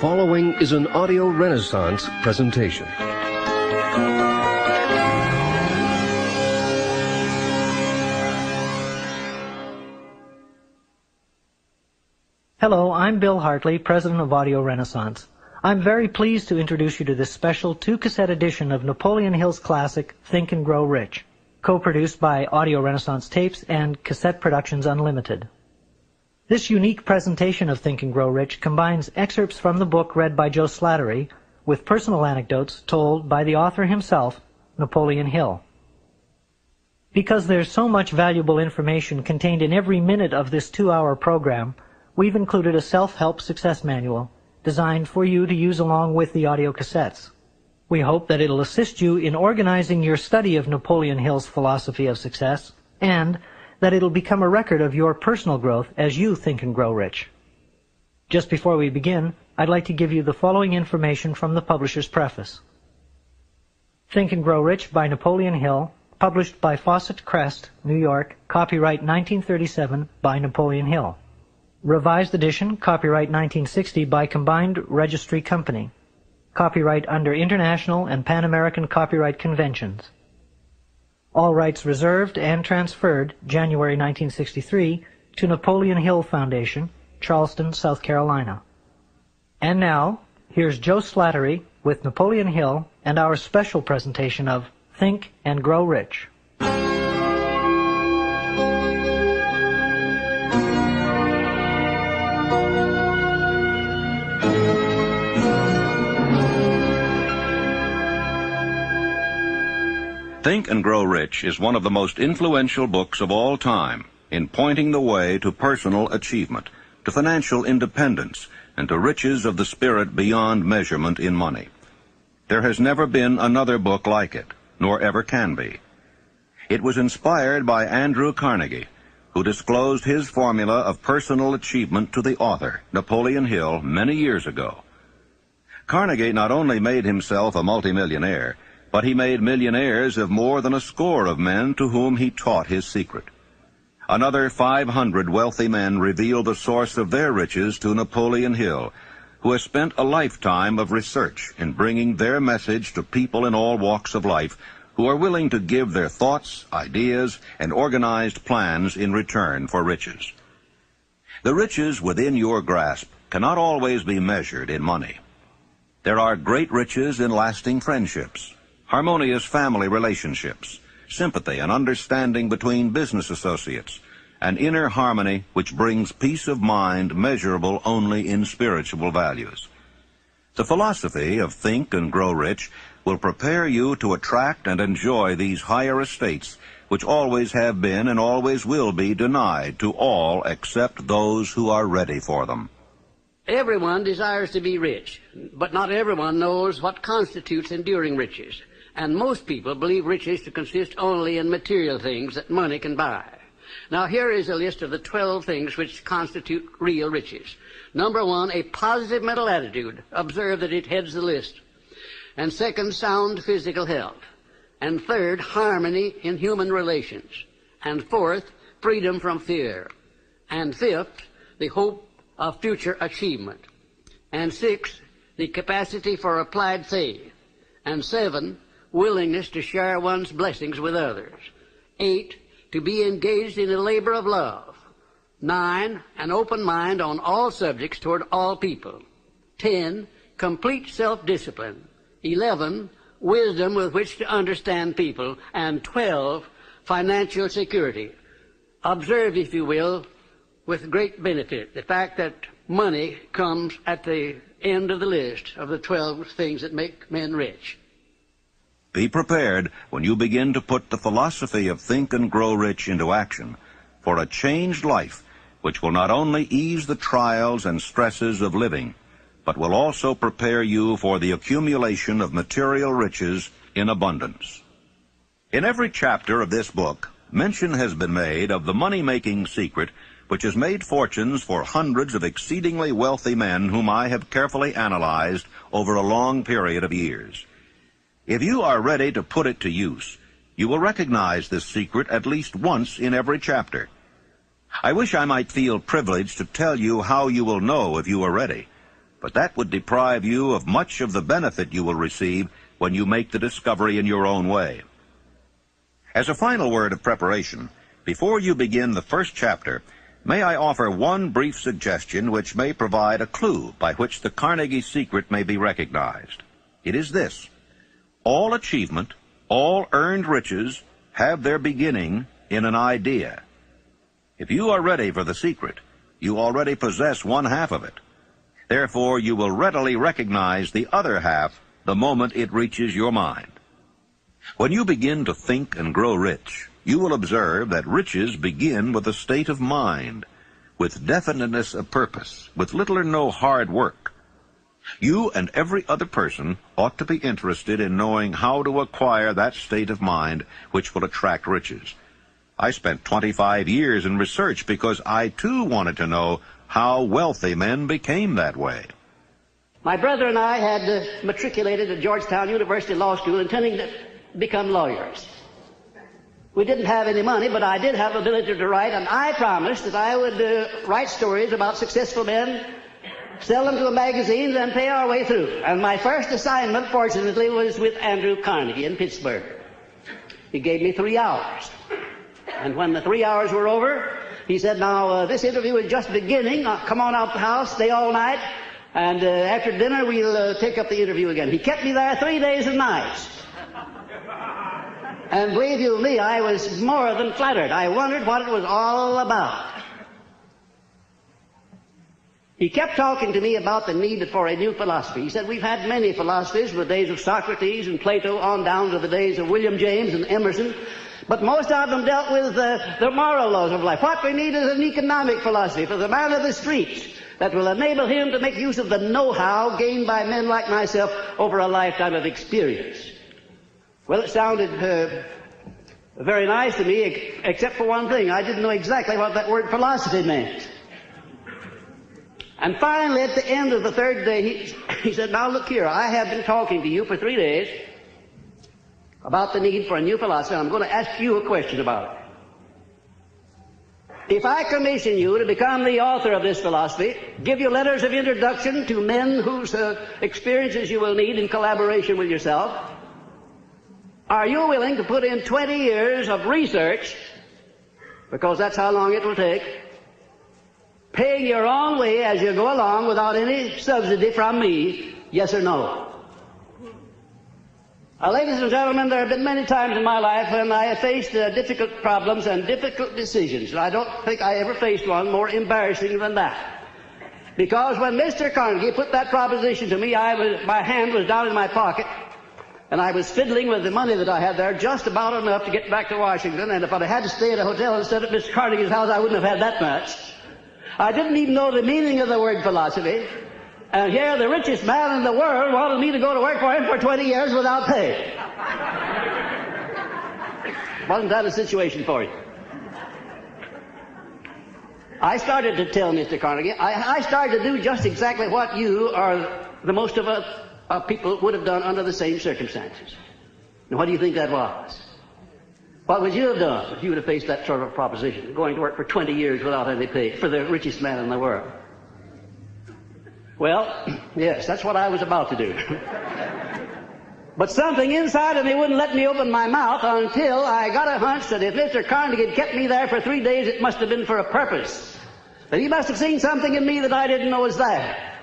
following is an Audio Renaissance presentation. Hello, I'm Bill Hartley, president of Audio Renaissance. I'm very pleased to introduce you to this special 2-cassette edition of Napoleon Hill's classic, Think and Grow Rich, co-produced by Audio Renaissance Tapes and Cassette Productions Unlimited. This unique presentation of Think and Grow Rich combines excerpts from the book read by Joe Slattery with personal anecdotes told by the author himself, Napoleon Hill. Because there's so much valuable information contained in every minute of this 2-hour program, we've included a self-help success manual designed for you to use along with the audio cassettes. We hope that it'll assist you in organizing your study of Napoleon Hill's philosophy of success, and that it'll become a record of your personal growth as you think and grow rich. Just before we begin, I'd like to give you the following information from the publisher's preface. Think and Grow Rich by Napoleon Hill, published by Fawcett Crest, New York, copyright 1937 by Napoleon Hill. Revised edition, copyright 1960 by Combined Registry Company. Copyright under International and Pan American Copyright Conventions. All rights reserved and transferred, January 1963, to Napoleon Hill Foundation, Charleston, South Carolina. And now, here's Joe Slattery with Napoleon Hill and our special presentation of Think and Grow Rich. Think and Grow Rich is one of the most influential books of all time in pointing the way to personal achievement, to financial independence, and to riches of the spirit beyond measurement in money. There has never been another book like it, nor ever can be. It was inspired by Andrew Carnegie, who disclosed his formula of personal achievement to the author, Napoleon Hill, many years ago. Carnegie not only made himself a multimillionaire, but he made millionaires of more than a score of men to whom he taught his secret. Another 500 wealthy men revealed the source of their riches to Napoleon Hill, who has spent a lifetime of research in bringing their message to people in all walks of life who are willing to give their thoughts, ideas, and organized plans in return for riches. The riches within your grasp cannot always be measured in money. There are great riches in lasting friendships, harmonious family relationships, sympathy and understanding between business associates, an inner harmony which brings peace of mind measurable only in spiritual values. The philosophy of Think and Grow Rich will prepare you to attract and enjoy these higher estates which always have been and always will be denied to all except those who are ready for them. Everyone desires to be rich, but not everyone knows what constitutes enduring riches. And most people believe riches to consist only in material things that money can buy. Now here is a list of the 12 things which constitute real riches. Number 1, a positive mental attitude. Observe that it heads the list. And second, sound physical health. And third, harmony in human relations. And fourth, freedom from fear. And fifth, the hope of future achievement. And sixth, the capacity for applied faith. And 7, willingness to share one's blessings with others. 8, to be engaged in a labor of love. 9, an open mind on all subjects toward all people. 10, complete self-discipline. 11, wisdom with which to understand people. And 12, financial security. Observe, if you will, with great benefit, the fact that money comes at the end of the list of the 12 things that make men rich. Be prepared when you begin to put the philosophy of Think and Grow Rich into action for a changed life which will not only ease the trials and stresses of living, but will also prepare you for the accumulation of material riches in abundance. In every chapter of this book, mention has been made of the money-making secret which has made fortunes for hundreds of exceedingly wealthy men whom I have carefully analyzed over a long period of years. If you are ready to put it to use, you will recognize this secret at least once in every chapter. I wish I might feel privileged to tell you how you will know if you are ready, but that would deprive you of much of the benefit you will receive when you make the discovery in your own way. As a final word of preparation, before you begin the first chapter, may I offer one brief suggestion which may provide a clue by which the Carnegie secret may be recognized. It is this: all achievement, all earned riches have their beginning in an idea. If you are ready for the secret, you already possess one half of it. Therefore, you will readily recognize the other half the moment it reaches your mind. When you begin to think and grow rich, you will observe that riches begin with a state of mind, with definiteness of purpose, with little or no hard work. You and every other person ought to be interested in knowing how to acquire that state of mind which will attract riches. I spent 25 years in research because I too wanted to know how wealthy men became that way. My brother and I had matriculated at Georgetown University Law School intending to become lawyers. We didn't have any money, but I did have the ability to write, and I promised that I would write stories about successful men, sell them to the magazines, and pay our way through. And my first assignment, fortunately, was with Andrew Carnegie in Pittsburgh. He gave me 3 hours. And when the 3 hours were over, he said, now, this interview is just beginning. Come on out the house, stay all night, and after dinner we'll take up the interview again. He kept me there 3 days and nights. And believe you me, I was more than flattered. I wondered what it was all about. He kept talking to me about the need for a new philosophy. He said, we've had many philosophies from the days of Socrates and Plato on down to the days of William James and Emerson, but most of them dealt with the moral laws of life. What we need is an economic philosophy for the man of the streets that will enable him to make use of the know-how gained by men like myself over a lifetime of experience. Well, it sounded very nice to me, except for one thing. I didn't know exactly what that word philosophy meant. And finally, at the end of the third day, he said, now look here, I have been talking to you for 3 days about the need for a new philosophy. I'm going to ask you a question about it. If I commission you to become the author of this philosophy, give you letters of introduction to men whose experiences you will need in collaboration with yourself, are you willing to put in 20 years of research, because that's how long it will take, paying your own way as you go along without any subsidy from me, yes or no? Ladies and gentlemen, there have been many times in my life when I have faced difficult problems and difficult decisions, and I don't think I ever faced one more embarrassing than that. Because when Mr. Carnegie put that proposition to me, my hand was down in my pocket, and I was fiddling with the money that I had there, just about enough to get back to Washington, and if I had to stay at a hotel instead of Mr. Carnegie's house, I wouldn't have had that much. I didn't even know the meaning of the word philosophy. And here the richest man in the world wanted me to go to work for him for 20 years without pay. Wasn't that a situation for you? I started to tell Mr. Carnegie, I started to do just exactly what you or the most of us people would have done under the same circumstances. And what do you think that was? What would you have done if you would have faced that sort of proposition, going to work for 20 years without any pay for the richest man in the world? Well, yes, that's what I was about to do. But something inside of me wouldn't let me open my mouth until I got a hunch that if Mr. Carnegie had kept me there for 3 days, it must have been for a purpose. That he must have seen something in me that I didn't know was there.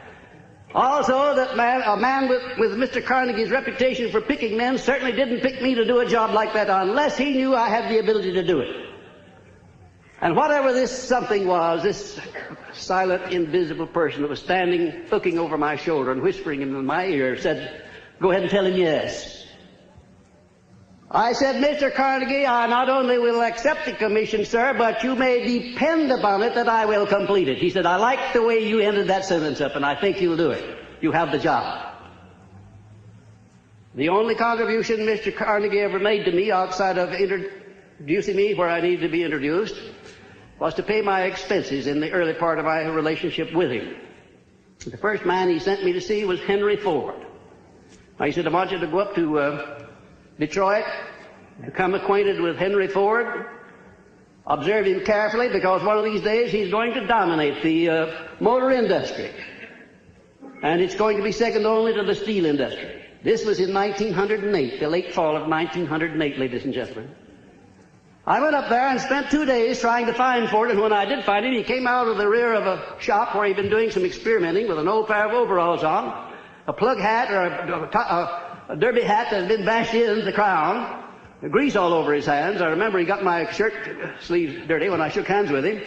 Also, that a man with Mr. Carnegie's reputation for picking men certainly didn't pick me to do a job like that unless he knew I had the ability to do it. And whatever this something was, this silent, invisible person that was standing, looking over my shoulder and whispering in my ear, said, go ahead and tell him yes. I said, Mr. Carnegie, I not only will accept the commission, sir, but you may depend upon it that I will complete it. He said, I like the way you ended that sentence up, and I think you'll do it. You have the job. The only contribution Mr. Carnegie ever made to me outside of introducing me where I needed to be introduced was to pay my expenses in the early part of my relationship with him. The first man he sent me to see was Henry Ford. He said, I want you to go up to Detroit, become acquainted with Henry Ford, observe him carefully, because one of these days he's going to dominate the motor industry. and it's going to be second only to the steel industry. This was in 1908, the late fall of 1908, ladies and gentlemen. I went up there and spent 2 days trying to find Ford, and when I did find him, he came out of the rear of a shop where he'd been doing some experimenting with an old pair of overalls on, a plug hat or a derby hat that had been bashed in the crown, grease all over his hands. I remember he got my shirt sleeves dirty when I shook hands with him.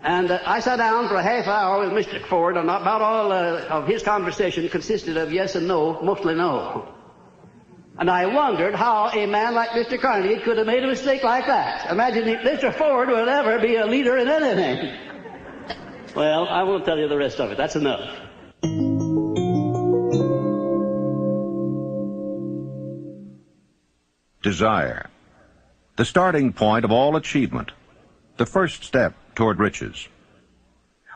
And I sat down for a half hour with Mr. Ford, and about all of his conversation consisted of yes and no, mostly no. And I wondered how a man like Mr. Carnegie could have made a mistake like that. Imagine if Mr. Ford would ever be a leader in anything. Well, I won't tell you the rest of it. That's enough. Desire. The starting point of all achievement. The first step toward riches.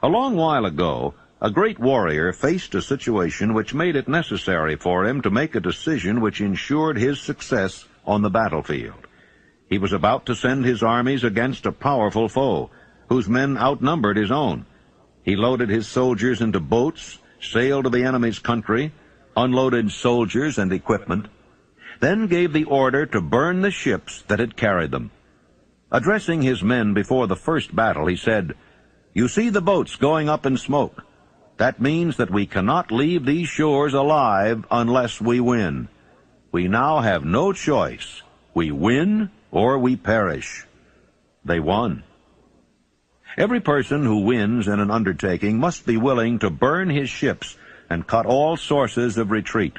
A long while ago, a great warrior faced a situation which made it necessary for him to make a decision which ensured his success on the battlefield. He was about to send his armies against a powerful foe, whose men outnumbered his own. He loaded his soldiers into boats, sailed to the enemy's country, unloaded soldiers and equipment, then gave the order to burn the ships that had carried them. Addressing his men before the first battle, he said, "You see the boats going up in smoke. That means that we cannot leave these shores alive unless we win. We now have no choice. We win or we perish." They won. Every person who wins in an undertaking must be willing to burn his ships and cut all sources of retreat.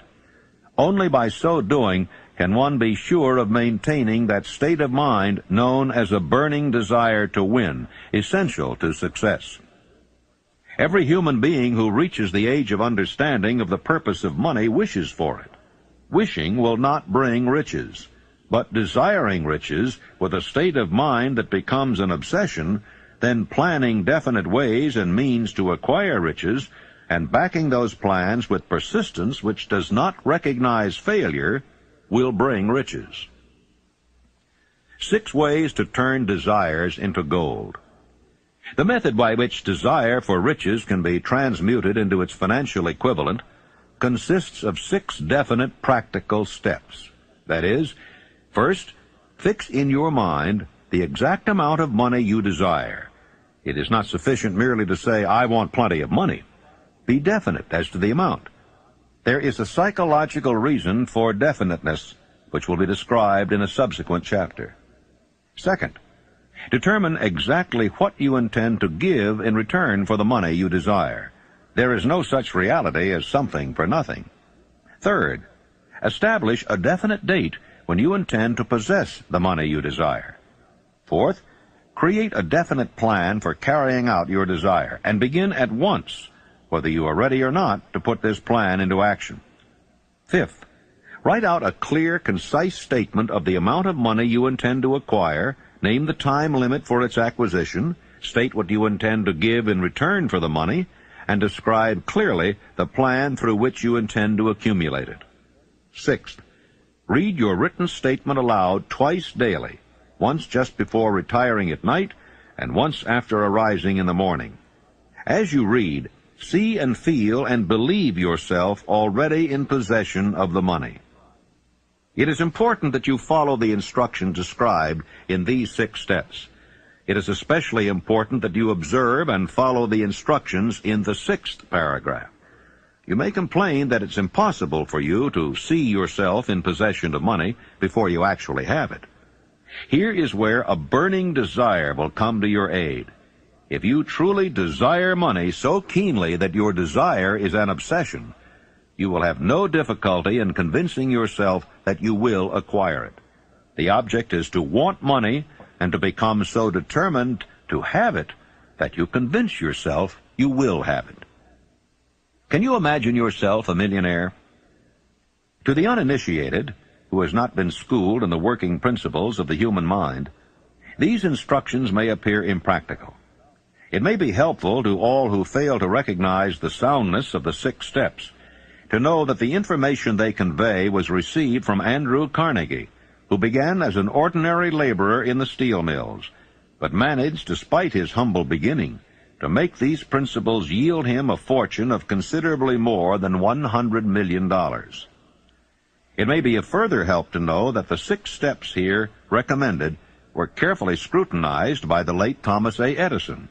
Only by so doing can one be sure of maintaining that state of mind known as a burning desire to win, essential to success. Every human being who reaches the age of understanding of the purpose of money wishes for it. Wishing will not bring riches, but desiring riches with a state of mind that becomes an obsession, then planning definite ways and means to acquire riches, and backing those plans with persistence which does not recognize failure, will bring riches. 6 ways to turn desires into gold. The method by which desire for riches can be transmuted into its financial equivalent consists of 6 definite practical steps. That is, first, fix in your mind the exact amount of money you desire. It is not sufficient merely to say, "I want plenty of money." Be definite as to the amount. There is a psychological reason for definiteness, which will be described in a subsequent chapter. Second, determine exactly what you intend to give in return for the money you desire. There is no such reality as something for nothing. Third, establish a definite date when you intend to possess the money you desire. Fourth, create a definite plan for carrying out your desire, and begin at once, whether you are ready or not, to put this plan into action. Fifth, write out a clear, concise statement of the amount of money you intend to acquire, name the time limit for its acquisition, state what you intend to give in return for the money, and describe clearly the plan through which you intend to accumulate it. Sixth, read your written statement aloud twice daily, once just before retiring at night and once after arising in the morning. As you read, see and feel and believe yourself already in possession of the money. It is important that you follow the instructions described in these 6 steps. It is especially important that you observe and follow the instructions in the 6th paragraph. You may complain that it's impossible for you to see yourself in possession of money before you actually have it. Here is where a burning desire will come to your aid. If you truly desire money so keenly that your desire is an obsession, you will have no difficulty in convincing yourself that you will acquire it. The object is to want money and to become so determined to have it that you convince yourself you will have it. Can you imagine yourself a millionaire? To the uninitiated, who has not been schooled in the working principles of the human mind, these instructions may appear impractical. It may be helpful to all who fail to recognize the soundness of the 6 steps to know that the information they convey was received from Andrew Carnegie, who began as an ordinary laborer in the steel mills, but managed, despite his humble beginning, to make these principles yield him a fortune of considerably more than $100 million. It may be a further help to know that the 6 steps here recommended were carefully scrutinized by the late Thomas A. Edison,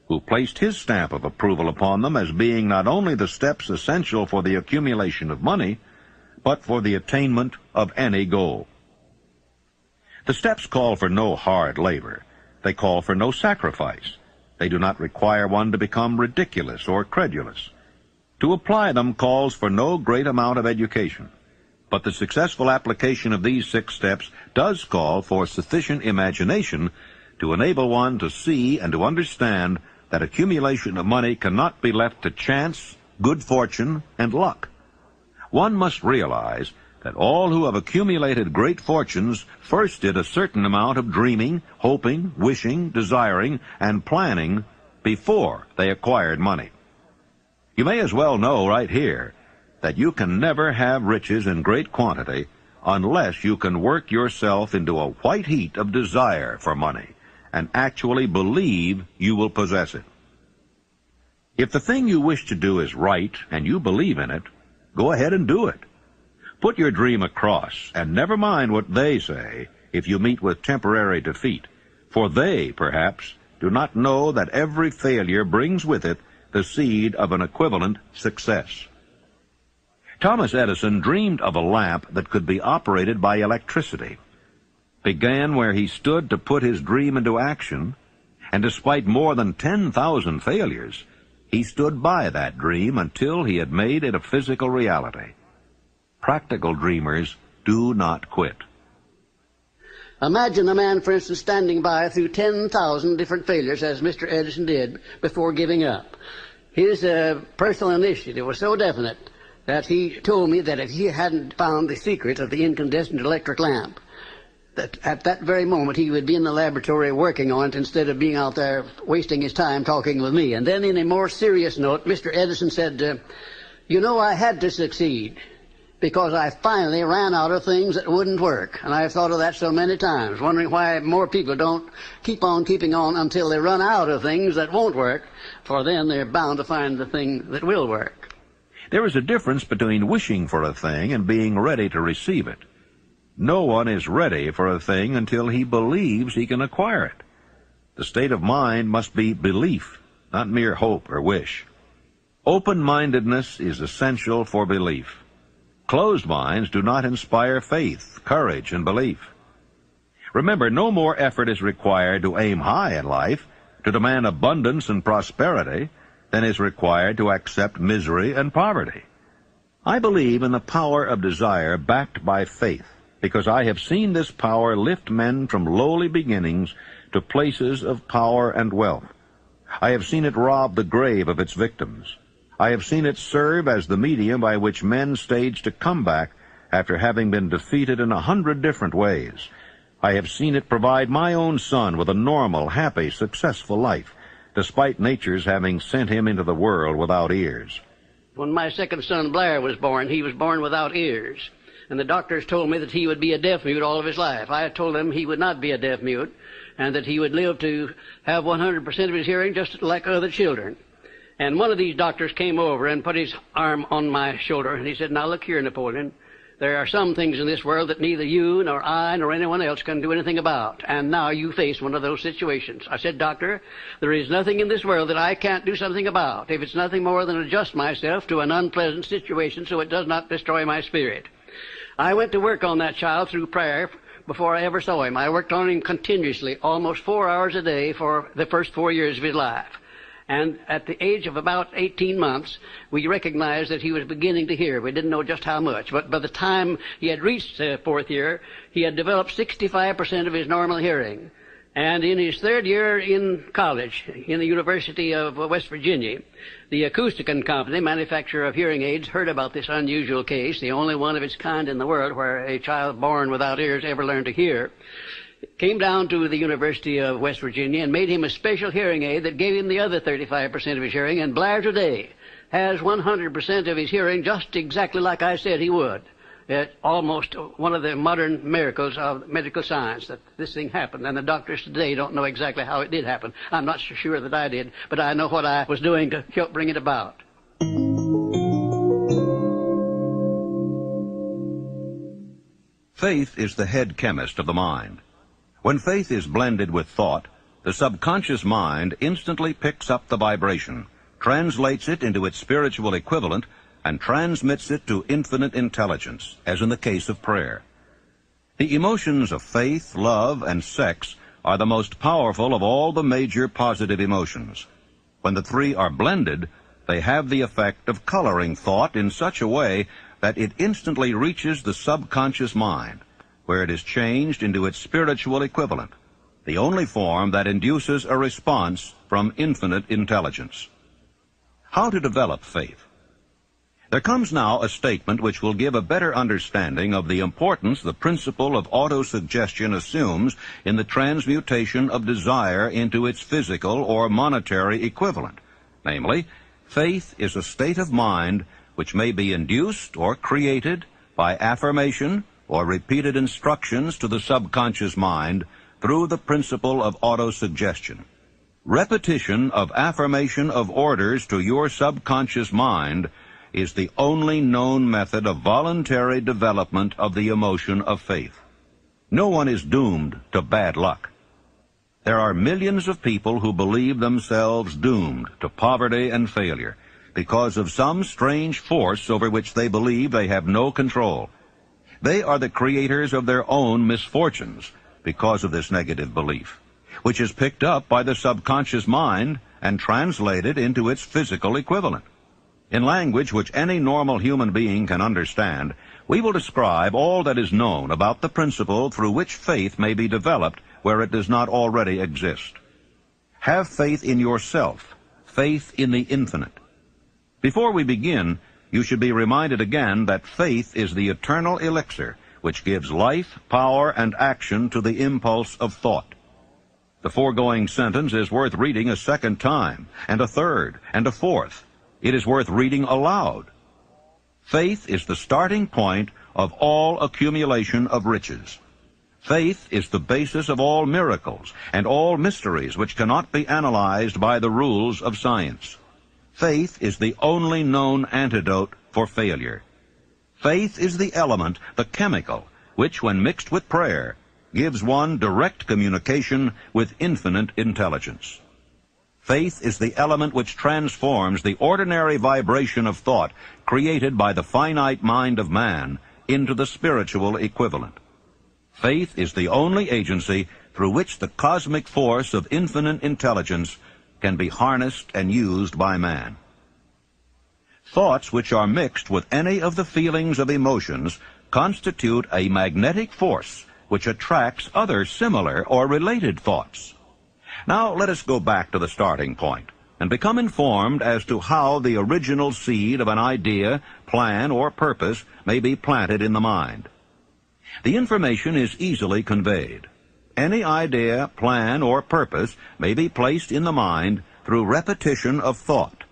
who placed his stamp of approval upon them as being not only the steps essential for the accumulation of money, but for the attainment of any goal. The steps call for no hard labor. They call for no sacrifice. They do not require one to become ridiculous or credulous. To apply them calls for no great amount of education. But the successful application of these 6 steps does call for sufficient imagination to enable one to see and to understand that accumulation of money cannot be left to chance, good fortune, and luck. One must realize that all who have accumulated great fortunes first did a certain amount of dreaming, hoping, wishing, desiring, and planning before they acquired money. You may as well know right here that you can never have riches in great quantity unless you can work yourself into a white heat of desire for money and actually believe you will possess it. If the thing you wish to do is right and you believe in it, go ahead and do it. Put your dream across, and never mind what they say if you meet with temporary defeat, for they, perhaps, do not know that every failure brings with it the seed of an equivalent success. Thomas Edison dreamed of a lamp that could be operated by electricity, began where he stood to put his dream into action, and despite more than 10,000 failures, he stood by that dream until he had made it a physical reality. Practical dreamers do not quit. Imagine a man, for instance, standing by through 10,000 different failures, as Mr. Edison did, before giving up. His personal initiative was so definite that he told me that if he hadn't found the secret of the incandescent electric lamp, that at that very moment he would be in the laboratory working on it instead of being out there wasting his time talking with me. And then in a more serious note, Mr. Edison said, you know, I had to succeed because I finally ran out of things that wouldn't work. And I've thought of that so many times, wondering why more people don't keep on keeping on until they run out of things that won't work, for then they're bound to find the thing that will work. There is a difference between wishing for a thing and being ready to receive it. No one is ready for a thing until he believes he can acquire it. The state of mind must be belief, not mere hope or wish. Open-mindedness is essential for belief. Closed minds do not inspire faith, courage, and belief. Remember, no more effort is required to aim high in life, to demand abundance and prosperity, than is required to accept misery and poverty. I believe in the power of desire backed by faith, because I have seen this power lift men from lowly beginnings to places of power and wealth. I have seen it rob the grave of its victims. I have seen it serve as the medium by which men stage a comeback after having been defeated in 100 different ways. I have seen it provide my own son with a normal, happy, successful life, despite nature's having sent him into the world without ears. When my second son, Blair, was born, he was born without ears. And the doctors told me that he would be a deaf-mute all of his life. I told them he would not be a deaf-mute, and that he would live to have 100% of his hearing just like other children. And one of these doctors came over and put his arm on my shoulder, and he said, now look here, Napoleon, there are some things in this world that neither you nor I nor anyone else can do anything about, and now you face one of those situations. I said, Doctor, there is nothing in this world that I can't do something about, if it's nothing more than adjust myself to an unpleasant situation so it does not destroy my spirit. I went to work on that child through prayer before I ever saw him. I worked on him continuously, almost 4 hours a day for the first 4 years of his life. And at the age of about 18 months, we recognized that he was beginning to hear. We didn't know just how much. But by the time he had reached the 4th year, he had developed 65% of his normal hearing. And in his 3rd year in college, in the University of West Virginia, the Acousticon Company, manufacturer of hearing aids, heard about this unusual case, the only one of its kind in the world where a child born without ears ever learned to hear. Came down to the University of West Virginia and made him a special hearing aid that gave him the other 35% of his hearing, and Blair today has 100% of his hearing just exactly like I said he would. It's almost one of the modern miracles of medical science that this thing happened, and the doctors today don't know exactly how it did happen. I'm not so sure that I did, but I know what I was doing to help bring it about. Faith is the head chemist of the mind. When faith is blended with thought, the subconscious mind instantly picks up the vibration, translates it into its spiritual equivalent, and transmits it to infinite intelligence, as in the case of prayer. The emotions of faith, love, and sex are the most powerful of all the major positive emotions. When the three are blended, they have the effect of coloring thought in such a way that it instantly reaches the subconscious mind, where it is changed into its spiritual equivalent, the only form that induces a response from infinite intelligence. How to develop faith? There comes now a statement which will give a better understanding of the importance the principle of autosuggestion assumes in the transmutation of desire into its physical or monetary equivalent. Namely, faith is a state of mind which may be induced or created by affirmation or repeated instructions to the subconscious mind through the principle of autosuggestion. Repetition of affirmation of orders to your subconscious mind is the only known method of voluntary development of the emotion of faith. No one is doomed to bad luck. There are millions of people who believe themselves doomed to poverty and failure because of some strange force over which they believe they have no control. They are the creators of their own misfortunes because of this negative belief, which is picked up by the subconscious mind and translated into its physical equivalent. In language which any normal human being can understand, we will describe all that is known about the principle through which faith may be developed where it does not already exist. Have faith in yourself, faith in the infinite. Before we begin, you should be reminded again that faith is the eternal elixir which gives life, power, and action to the impulse of thought. The foregoing sentence is worth reading a second time, and a third, and a fourth. It is worth reading aloud. Faith is the starting point of all accumulation of riches. Faith is the basis of all miracles and all mysteries which cannot be analyzed by the rules of science. Faith is the only known antidote for failure. Faith is the element, the chemical, which, when mixed with prayer, gives one direct communication with infinite intelligence. Faith is the element which transforms the ordinary vibration of thought created by the finite mind of man into the spiritual equivalent. Faith is the only agency through which the cosmic force of infinite intelligence can be harnessed and used by man. Thoughts which are mixed with any of the feelings of emotions constitute a magnetic force which attracts other similar or related thoughts. Now let us go back to the starting point and become informed as to how the original seed of an idea, plan, or purpose may be planted in the mind. The information is easily conveyed. Any idea, plan, or purpose may be placed in the mind through repetition of thought.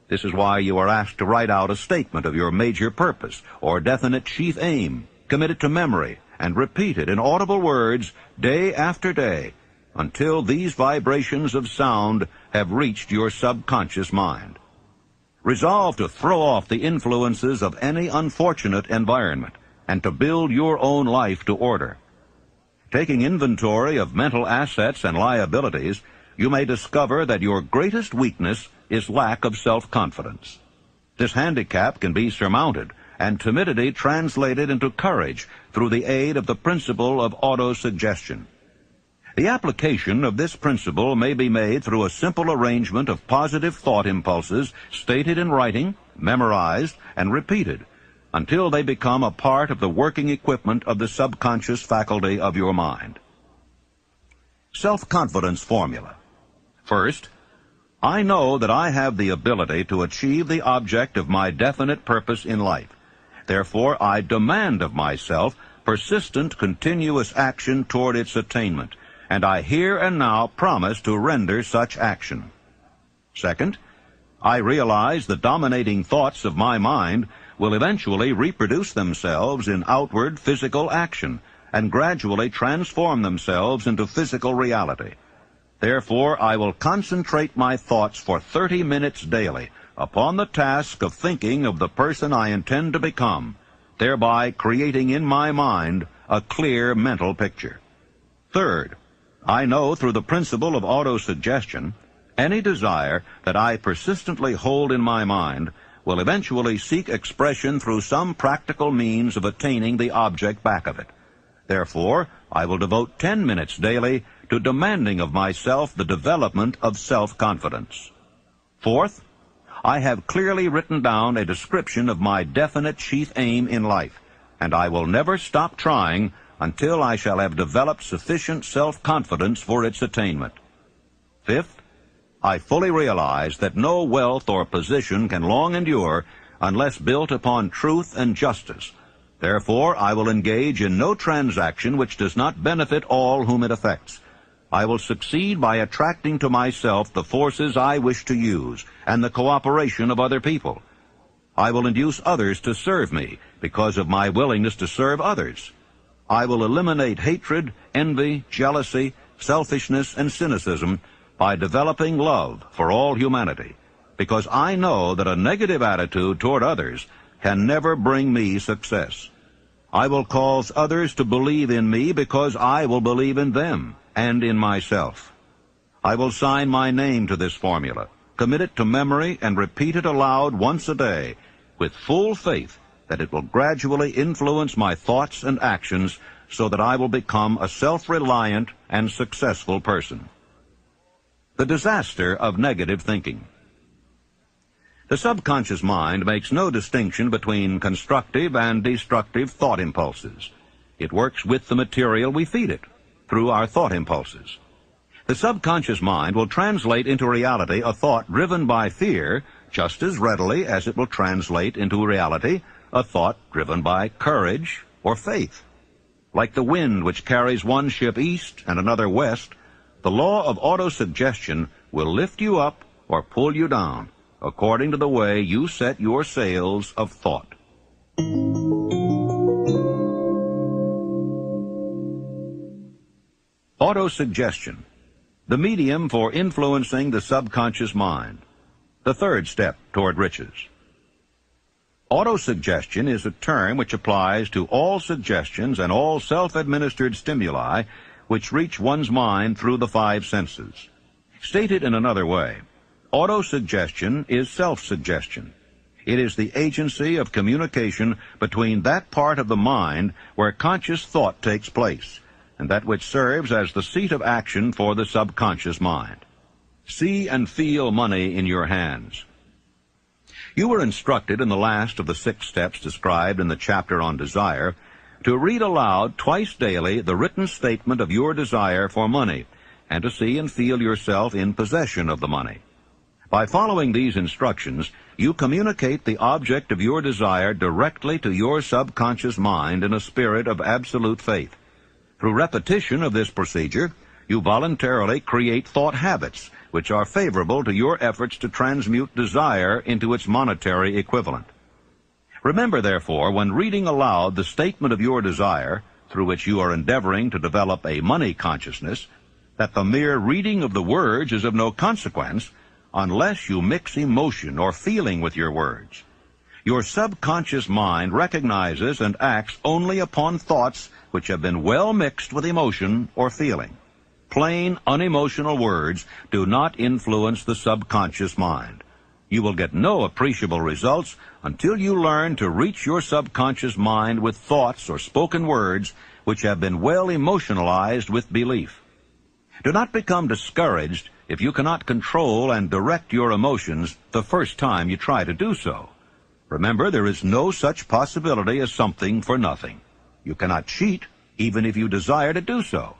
This is why you are asked to write out a statement of your major purpose or definite chief aim, commit it to memory, and repeat it in audible words day after day, until these vibrations of sound have reached your subconscious mind. Resolve to throw off the influences of any unfortunate environment and to build your own life to order. Taking inventory of mental assets and liabilities, you may discover that your greatest weakness is lack of self-confidence. This handicap can be surmounted and timidity translated into courage through the aid of the principle of autosuggestion. The application of this principle may be made through a simple arrangement of positive thought impulses stated in writing, memorized, and repeated until they become a part of the working equipment of the subconscious faculty of your mind. Self-confidence formula. First, I know that I have the ability to achieve the object of my definite purpose in life. Therefore, I demand of myself persistent, continuous action toward its attainment, and I here and now promise to render such action. Second, I realize the dominating thoughts of my mind will eventually reproduce themselves in outward physical action and gradually transform themselves into physical reality. Therefore, I will concentrate my thoughts for 30 minutes daily upon the task of thinking of the person I intend to become, thereby creating in my mind a clear mental picture. Third, I know through the principle of autosuggestion, any desire that I persistently hold in my mind will eventually seek expression through some practical means of attaining the object back of it. Therefore, I will devote 10 minutes daily to demanding of myself the development of self-confidence. Fourth, I have clearly written down a description of my definite chief aim in life, and I will never stop trying until I shall have developed sufficient self-confidence for its attainment. Fifth, I fully realize that no wealth or position can long endure unless built upon truth and justice. Therefore, I will engage in no transaction which does not benefit all whom it affects. I will succeed by attracting to myself the forces I wish to use and the cooperation of other people. I will induce others to serve me because of my willingness to serve others. I will eliminate hatred, envy, jealousy, selfishness, and cynicism by developing love for all humanity, because I know that a negative attitude toward others can never bring me success. I will cause others to believe in me because I will believe in them and in myself. I will sign my name to this formula, commit it to memory, and repeat it aloud once a day, with full faith that it will gradually influence my thoughts and actions so that I will become a self-reliant and successful person. The disaster of negative thinking. The subconscious mind makes no distinction between constructive and destructive thought impulses. It works with the material we feed it, through our thought impulses. The subconscious mind will translate into reality a thought driven by fear just as readily as it will translate into reality a thought driven by courage or faith. Like the wind which carries one ship east and another west, the law of autosuggestion will lift you up or pull you down according to the way you set your sails of thought. Autosuggestion, the medium for influencing the subconscious mind, the third step toward riches. Autosuggestion is a term which applies to all suggestions and all self-administered stimuli which reach one's mind through the five senses. Stated in another way, autosuggestion is self-suggestion. It is the agency of communication between that part of the mind where conscious thought takes place, and that which serves as the seat of action for the subconscious mind. See and feel money in your hands. You were instructed in the last of the 6 steps described in the chapter on desire to read aloud twice daily the written statement of your desire for money, and to see and feel yourself in possession of the money. By following these instructions, you communicate the object of your desire directly to your subconscious mind in a spirit of absolute faith. Through repetition of this procedure, you voluntarily create thought habits which are favorable to your efforts to transmute desire into its monetary equivalent. Remember, therefore, when reading aloud the statement of your desire, through which you are endeavoring to develop a money consciousness, that the mere reading of the words is of no consequence unless you mix emotion or feeling with your words. Your subconscious mind recognizes and acts only upon thoughts which have been well mixed with emotion or feeling. Plain, unemotional words do not influence the subconscious mind. You will get no appreciable results until you learn to reach your subconscious mind with thoughts or spoken words which have been well emotionalized with belief. Do not become discouraged if you cannot control and direct your emotions the first time you try to do so. Remember, there is no such possibility as something for nothing. You cannot cheat, even if you desire to do so.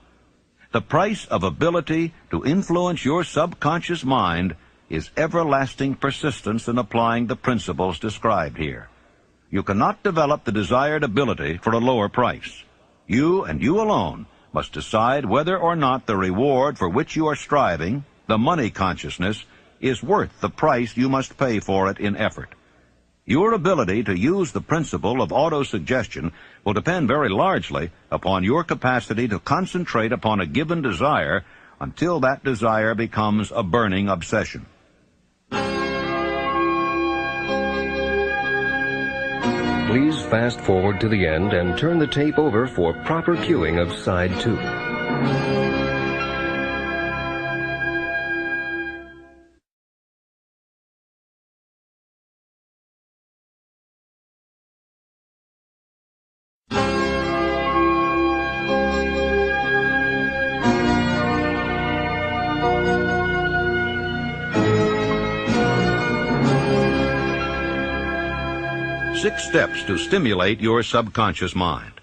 The price of ability to influence your subconscious mind is everlasting persistence in applying the principles described here. You cannot develop the desired ability for a lower price. You and you alone must decide whether or not the reward for which you are striving, the money consciousness, is worth the price you must pay for it in effort. Your ability to use the principle of autosuggestion will depend very largely upon your capacity to concentrate upon a given desire until that desire becomes a burning obsession. Please fast forward to the end and turn the tape over for proper cueing of side 2. Six steps to stimulate your subconscious mind.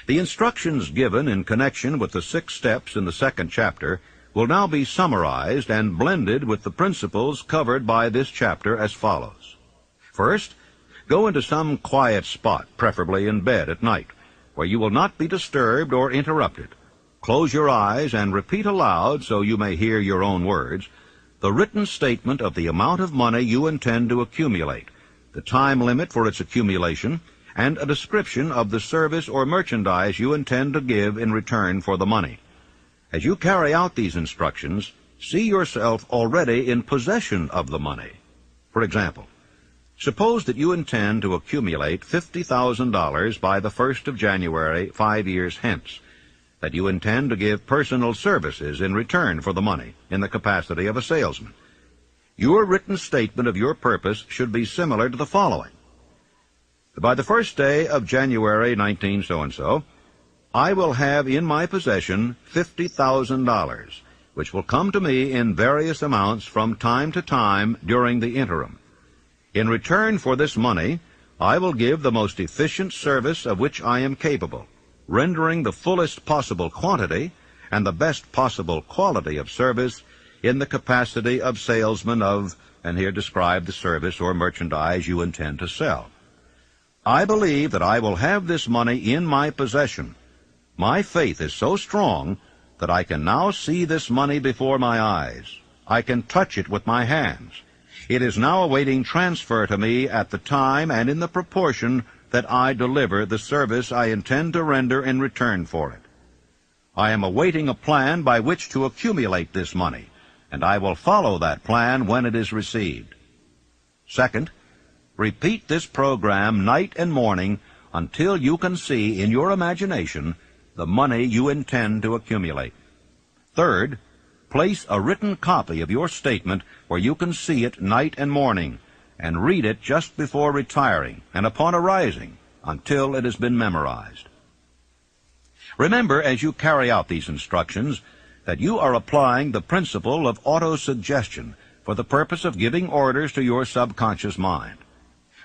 The instructions given in connection with the 6 steps in the 2nd chapter will now be summarized and blended with the principles covered by this chapter as follows. First, go into some quiet spot, preferably in bed at night, where you will not be disturbed or interrupted. Close your eyes and repeat aloud, so you may hear your own words, the written statement of the amount of money you intend to accumulate, the time limit for its accumulation, and a description of the service or merchandise you intend to give in return for the money. As you carry out these instructions, see yourself already in possession of the money. For example, suppose that you intend to accumulate $50,000 by the 1st of January 5 years hence, that you intend to give personal services in return for the money in the capacity of a salesman. Your written statement of your purpose should be similar to the following. By the 1st day of January 19 so-and-so, I will have in my possession $50,000, which will come to me in various amounts from time to time during the interim. In return for this money, I will give the most efficient service of which I am capable, rendering the fullest possible quantity and the best possible quality of service in the capacity of salesman of, and here describe the service or merchandise you intend to sell. I believe that I will have this money in my possession. My faith is so strong that I can now see this money before my eyes. I can touch it with my hands. It is now awaiting transfer to me at the time and in the proportion that I deliver the service I intend to render in return for it. I am awaiting a plan by which to accumulate this money, and I will follow that plan when it is received. Second, repeat this program night and morning until you can see in your imagination the money you intend to accumulate. Third, place a written copy of your statement where you can see it night and morning, and read it just before retiring and upon arising until it has been memorized. Remember, as you carry out these instructions, that you are applying the principle of autosuggestion for the purpose of giving orders to your subconscious mind.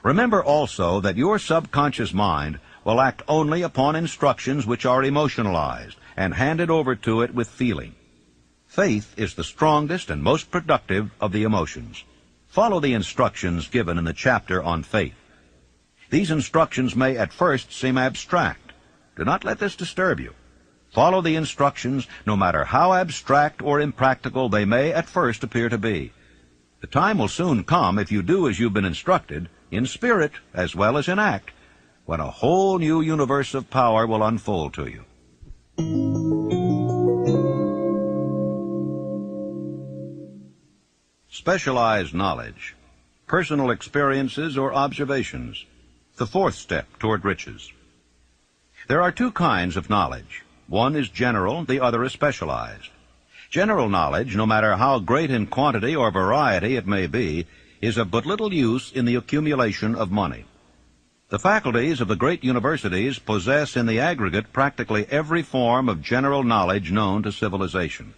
Remember also that your subconscious mind will act only upon instructions which are emotionalized and handed over to it with feeling. Faith is the strongest and most productive of the emotions. Follow the instructions given in the chapter on faith. These instructions may at first seem abstract. Do not let this disturb you. Follow the instructions, no matter how abstract or impractical they may at first appear to be. The time will soon come, if you do as you've been instructed, in spirit as well as in act, when a whole new universe of power will unfold to you. Specialized knowledge, personal experiences or observations, the 4th step toward riches. There are 2 kinds of knowledge. One is general, the other is specialized. General knowledge, no matter how great in quantity or variety it may be, is of but little use in the accumulation of money. The faculties of the great universities possess in the aggregate practically every form of general knowledge known to civilization.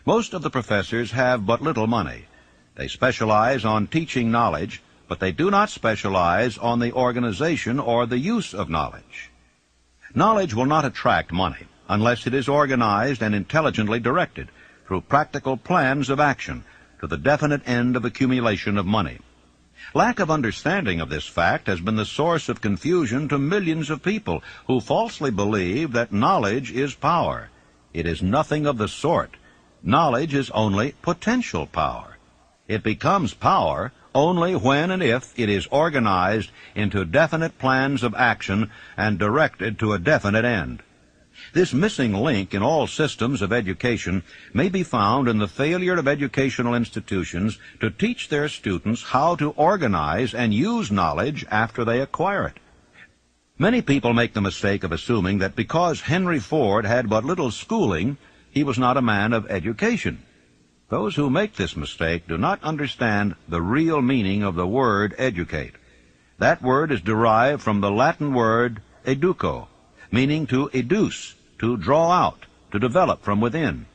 Most of the professors have but little money. They specialize on teaching knowledge, but they do not specialize on the organization or the use of knowledge. Knowledge will not attract money unless it is organized and intelligently directed through practical plans of action to the definite end of accumulation of money. Lack of understanding of this fact has been the source of confusion to millions of people who falsely believe that knowledge is power. It is nothing of the sort. Knowledge is only potential power. It becomes power only when and if it is organized into definite plans of action and directed to a definite end. This missing link in all systems of education may be found in the failure of educational institutions to teach their students how to organize and use knowledge after they acquire it. Many people make the mistake of assuming that because Henry Ford had but little schooling, he was not a man of education. Those who make this mistake do not understand the real meaning of the word educate. That word is derived from the Latin word educo, meaning to educe, to draw out, to develop from within.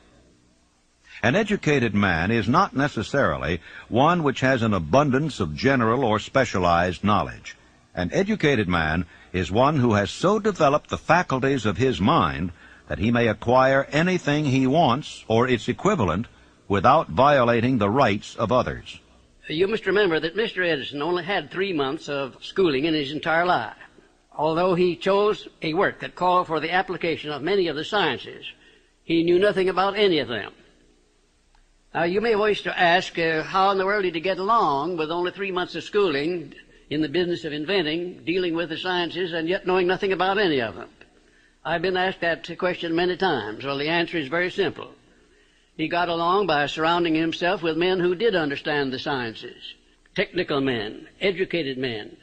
An educated man is not necessarily one which has an abundance of general or specialized knowledge. An educated man is one who has so developed the faculties of his mind that he may acquire anything he wants or its equivalent without violating the rights of others. You must remember that Mr. Edison only had 3 months of schooling in his entire life. Although he chose a work that called for the application of many of the sciences, he knew nothing about any of them. Now, you may wish to ask how in the world did he get along with only 3 months of schooling in the business of inventing, dealing with the sciences, and yet knowing nothing about any of them? I've been asked that question many times. Well, the answer is very simple. He got along by surrounding himself with men who did understand the sciences, technical men, educated men,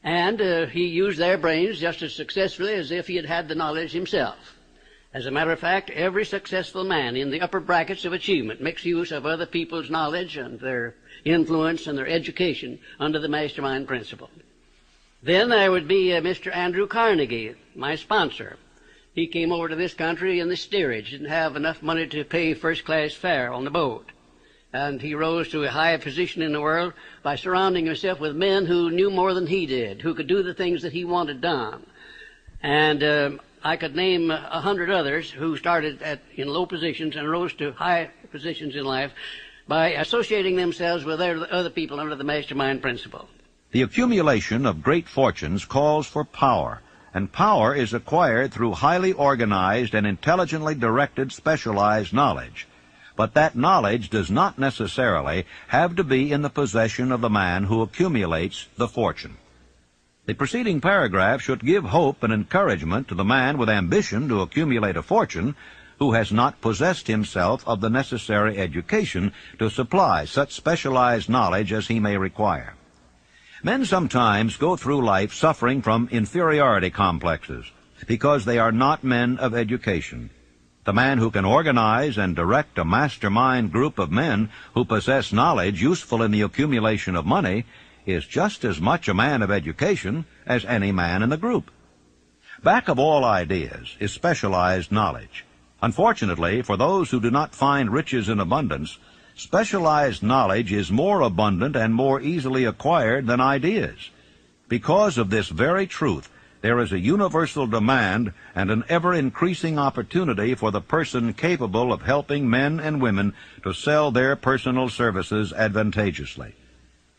and he used their brains just as successfully as if he had had the knowledge himself. As a matter of fact, every successful man in the upper brackets of achievement makes use of other people's knowledge and their influence and their education under the mastermind principle. Then there would be Mr. Andrew Carnegie, my sponsor. He came over to this country in the steerage, didn't have enough money to pay first-class fare on the boat. And he rose to a high position in the world by surrounding himself with men who knew more than he did, who could do the things that he wanted done. And I could name 100 others who started in low positions and rose to high positions in life by associating themselves with other people under the mastermind principle. The accumulation of great fortunes calls for power, and power is acquired through highly organized and intelligently directed specialized knowledge. But that knowledge does not necessarily have to be in the possession of the man who accumulates the fortune. The preceding paragraph should give hope and encouragement to the man with ambition to accumulate a fortune who has not possessed himself of the necessary education to supply such specialized knowledge as he may require. Men sometimes go through life suffering from inferiority complexes because they are not men of education. The man who can organize and direct a mastermind group of men who possess knowledge useful in the accumulation of money is just as much a man of education as any man in the group. Back of all ideas is specialized knowledge. Unfortunately, for those who do not find riches in abundance, specialized knowledge is more abundant and more easily acquired than ideas. Because of this very truth, there is a universal demand and an ever-increasing opportunity for the person capable of helping men and women to sell their personal services advantageously.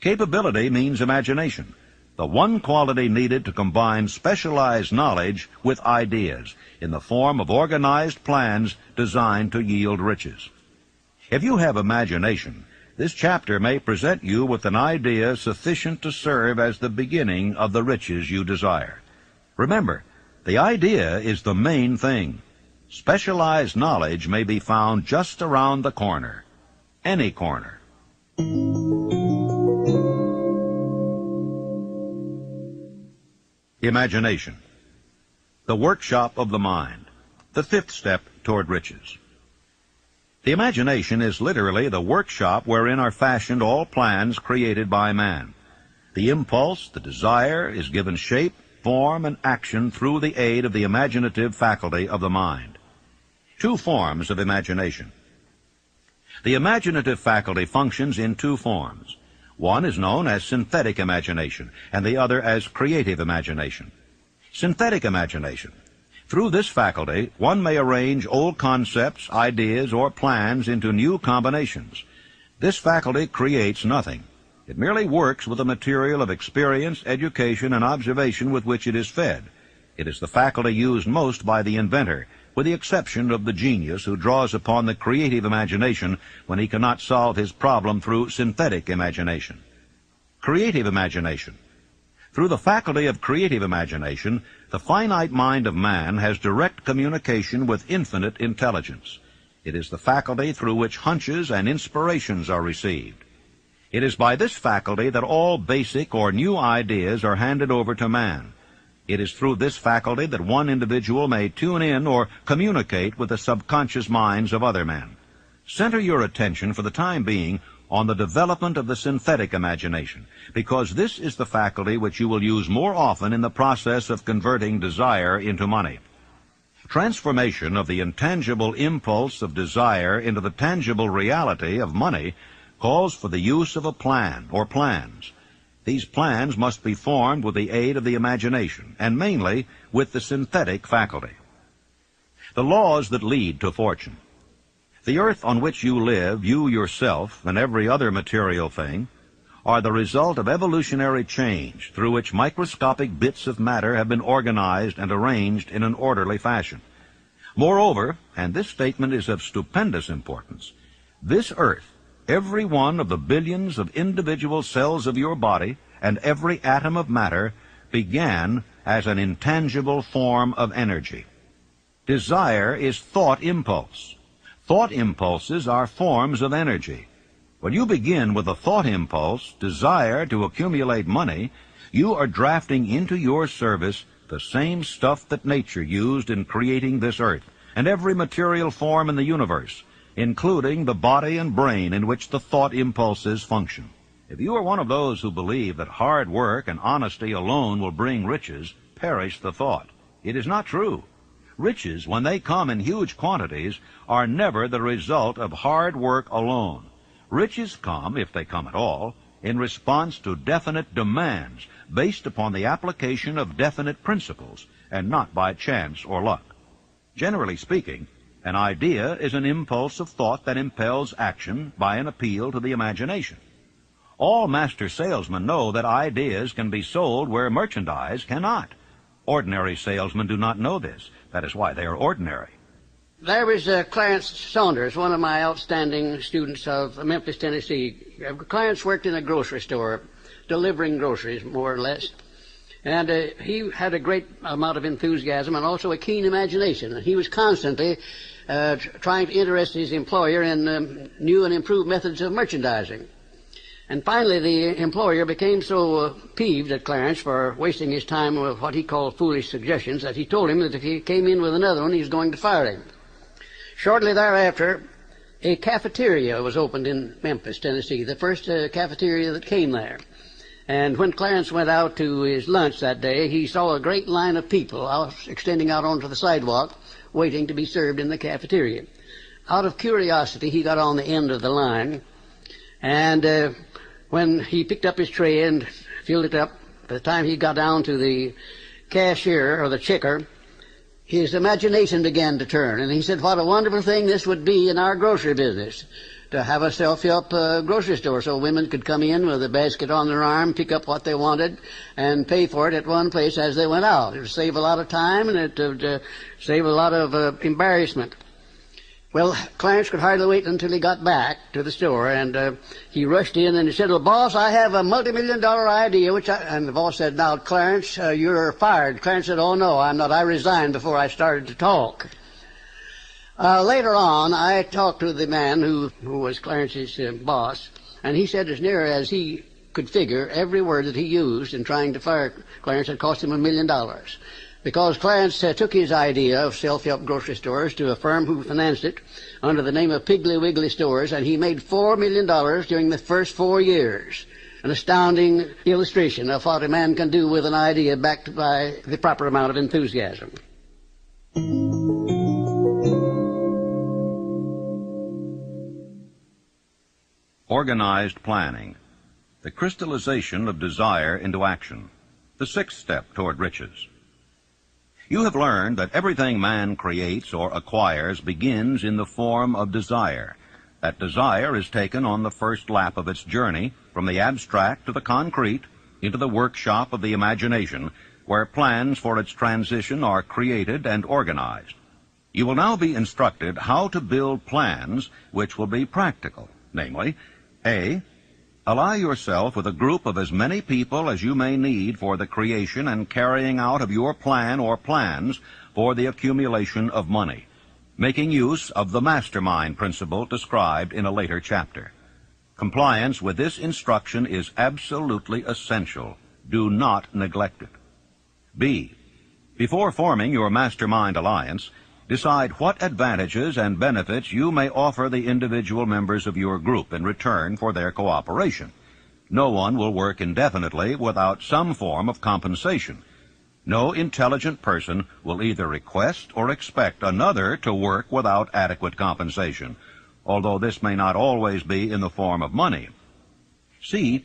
Capability means imagination, the one quality needed to combine specialized knowledge with ideas in the form of organized plans designed to yield riches. If you have imagination, this chapter may present you with an idea sufficient to serve as the beginning of the riches you desire. Remember, the idea is the main thing. Specialized knowledge may be found just around the corner. Any corner. Imagination. The workshop of the mind. The fifth step toward riches. The imagination is literally the workshop wherein are fashioned all plans created by man. The impulse, the desire, is given shape, form, and action through the aid of the imaginative faculty of the mind. Two forms of imagination. The imaginative faculty functions in two forms. One is known as synthetic imagination, and the other as creative imagination. Synthetic imagination. Through this faculty, one may arrange old concepts, ideas, or plans into new combinations. This faculty creates nothing. It merely works with the material of experience, education, and observation with which it is fed. It is the faculty used most by the inventor, with the exception of the genius who draws upon the creative imagination when he cannot solve his problem through synthetic imagination. creative imagination. Through the faculty of creative imagination, the finite mind of man has direct communication with infinite intelligence. It is the faculty through which hunches and inspirations are received. It is by this faculty that all basic or new ideas are handed over to man. It is through this faculty that one individual may tune in or communicate with the subconscious minds of other men. Center your attention for the time being on the development of the synthetic imagination, because this is the faculty which you will use more often in the process of converting desire into money. Transformation of the intangible impulse of desire into the tangible reality of money calls for the use of a plan or plans. These plans must be formed with the aid of the imagination, and mainly with the synthetic faculty. The laws that lead to fortune. The earth on which you live, you yourself, and every other material thing, are the result of evolutionary change through which microscopic bits of matter have been organized and arranged in an orderly fashion. Moreover, and this statement is of stupendous importance, this earth, every one of the billions of individual cells of your body and every atom of matter began as an intangible form of energy. Desire is thought impulse. Thought impulses are forms of energy. When you begin with a thought impulse, desire to accumulate money, you are drafting into your service the same stuff that nature used in creating this earth and every material form in the universe, including the body and brain in which the thought impulses function. If you are one of those who believe that hard work and honesty alone will bring riches, perish the thought. It is not true. Riches, when they come in huge quantities, are never the result of hard work alone. Riches come, if they come at all, in response to definite demands based upon the application of definite principles, and not by chance or luck. Generally speaking, an idea is an impulse of thought that impels action by an appeal to the imagination. All master salesmen know that ideas can be sold where merchandise cannot. Ordinary salesmen do not know this. That is why they are ordinary. There was Clarence Saunders, one of my outstanding students of Memphis, Tennessee. Clarence worked in a grocery store, delivering groceries, more or less. And he had a great amount of enthusiasm and also a keen imagination. And he was constantly trying to interest his employer in new and improved methods of merchandising. And finally, the employer became so peeved at Clarence for wasting his time with what he called foolish suggestions that he told him that if he came in with another one, he was going to fire him. Shortly thereafter, a cafeteria was opened in Memphis, Tennessee, the first cafeteria that came there. And when Clarence went out to his lunch that day, he saw a great line of people extending out onto the sidewalk, waiting to be served in the cafeteria. Out of curiosity, he got on the end of the line, and when he picked up his tray and filled it up, by the time he got down to the cashier or the checker, his imagination began to turn, and he said, what a wonderful thing this would be in our grocery business, to have a self-help grocery store so women could come in with a basket on their arm, pick up what they wanted, and pay for it at one place as they went out. It would save a lot of time, and it would save a lot of embarrassment. Well, Clarence could hardly wait until he got back to the store, and he rushed in and he said, well, boss, I have a multi-million-dollar idea, and the boss said, now, Clarence, you're fired. Clarence said, oh, no, I'm not. I resigned before I started to talk. Later on, I talked to the man who was Clarence's boss, and he said as near as he could figure, every word that he used in trying to fire Clarence had cost him $1 million. Because Clarence took his idea of self-help grocery stores to a firm who financed it under the name of Piggly Wiggly Stores, and he made $4 million during the first 4 years. An astounding illustration of what a man can do with an idea backed by the proper amount of enthusiasm. Organized planning, the crystallization of desire into action, the sixth step toward riches. You have learned that everything man creates or acquires begins in the form of desire. That desire is taken on the first lap of its journey from the abstract to the concrete into the workshop of the imagination, where plans for its transition are created and organized. You will now be instructed how to build plans which will be practical, namely, A, Ally yourself with a group of as many people as you may need for the creation and carrying out of your plan or plans for the accumulation of money, making use of the mastermind principle described in a later chapter. Compliance with this instruction is absolutely essential. Do not neglect it. B. Before forming your mastermind alliance, decide what advantages and benefits you may offer the individual members of your group in return for their cooperation. No one will work indefinitely without some form of compensation. No intelligent person will either request or expect another to work without adequate compensation, although this may not always be in the form of money. C.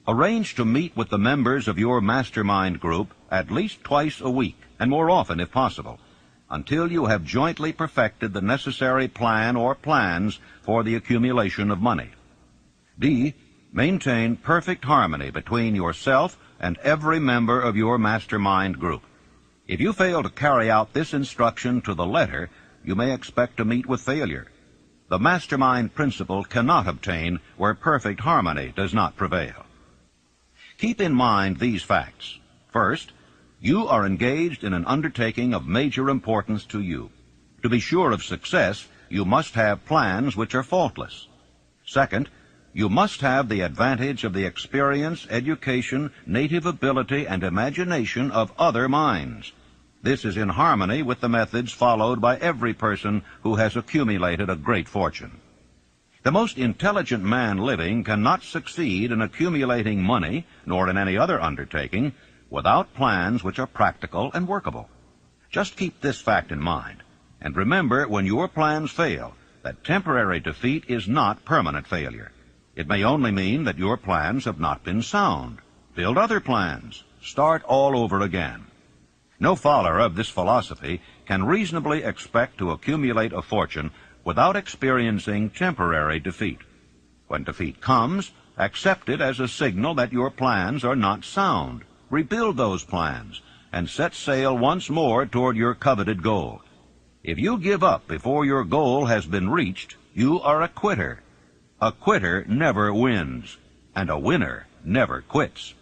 Arrange to meet with the members of your mastermind group at least twice a week, and more often if possible, until you have jointly perfected the necessary plan or plans for the accumulation of money. D. Maintain perfect harmony between yourself and every member of your mastermind group. If you fail to carry out this instruction to the letter, you may expect to meet with failure. The mastermind principle cannot obtain where perfect harmony does not prevail. Keep in mind these facts. First, you are engaged in an undertaking of major importance to you. To be sure of success, you must have plans which are faultless. Second, you must have the advantage of the experience, education, native ability, and imagination of other minds. This is in harmony with the methods followed by every person who has accumulated a great fortune. The most intelligent man living cannot succeed in accumulating money, nor in any other undertaking, without plans which are practical and workable. Just keep this fact in mind, and remember when your plans fail that temporary defeat is not permanent failure. It may only mean that your plans have not been sound. Build other plans. Start all over again. No follower of this philosophy can reasonably expect to accumulate a fortune without experiencing temporary defeat. When defeat comes, accept it as a signal that your plans are not sound. Rebuild those plans and set sail once more toward your coveted goal. If you give up before your goal has been reached, you are a quitter. A quitter never wins, and a winner never quits.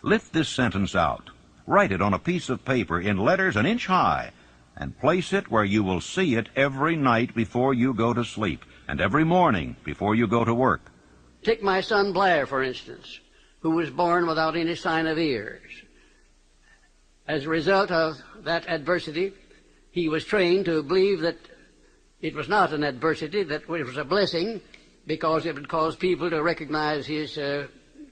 Lift this sentence out. Write it on a piece of paper in letters an inch high, and place it where you will see it every night before you go to sleep, and every morning before you go to work. Take my son Blair, for instance, who was born without any sign of ears. As a result of that adversity, he was trained to believe that it was not an adversity, that it was a blessing, because it would cause people to recognize his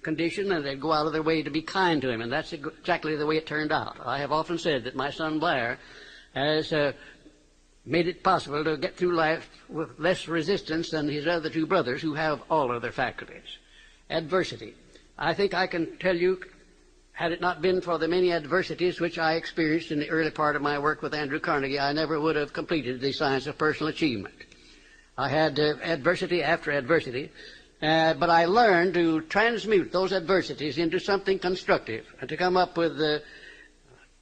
condition, and they'd go out of their way to be kind to him, and that's exactly the way it turned out. I have often said that my son Blair has made it possible to get through life with less resistance than his other two brothers who have all of their faculties. Adversity. I think I can tell you, had it not been for the many adversities which I experienced in the early part of my work with Andrew Carnegie, I never would have completed the science of personal achievement. I had adversity after adversity, but I learned to transmute those adversities into something constructive and to come up with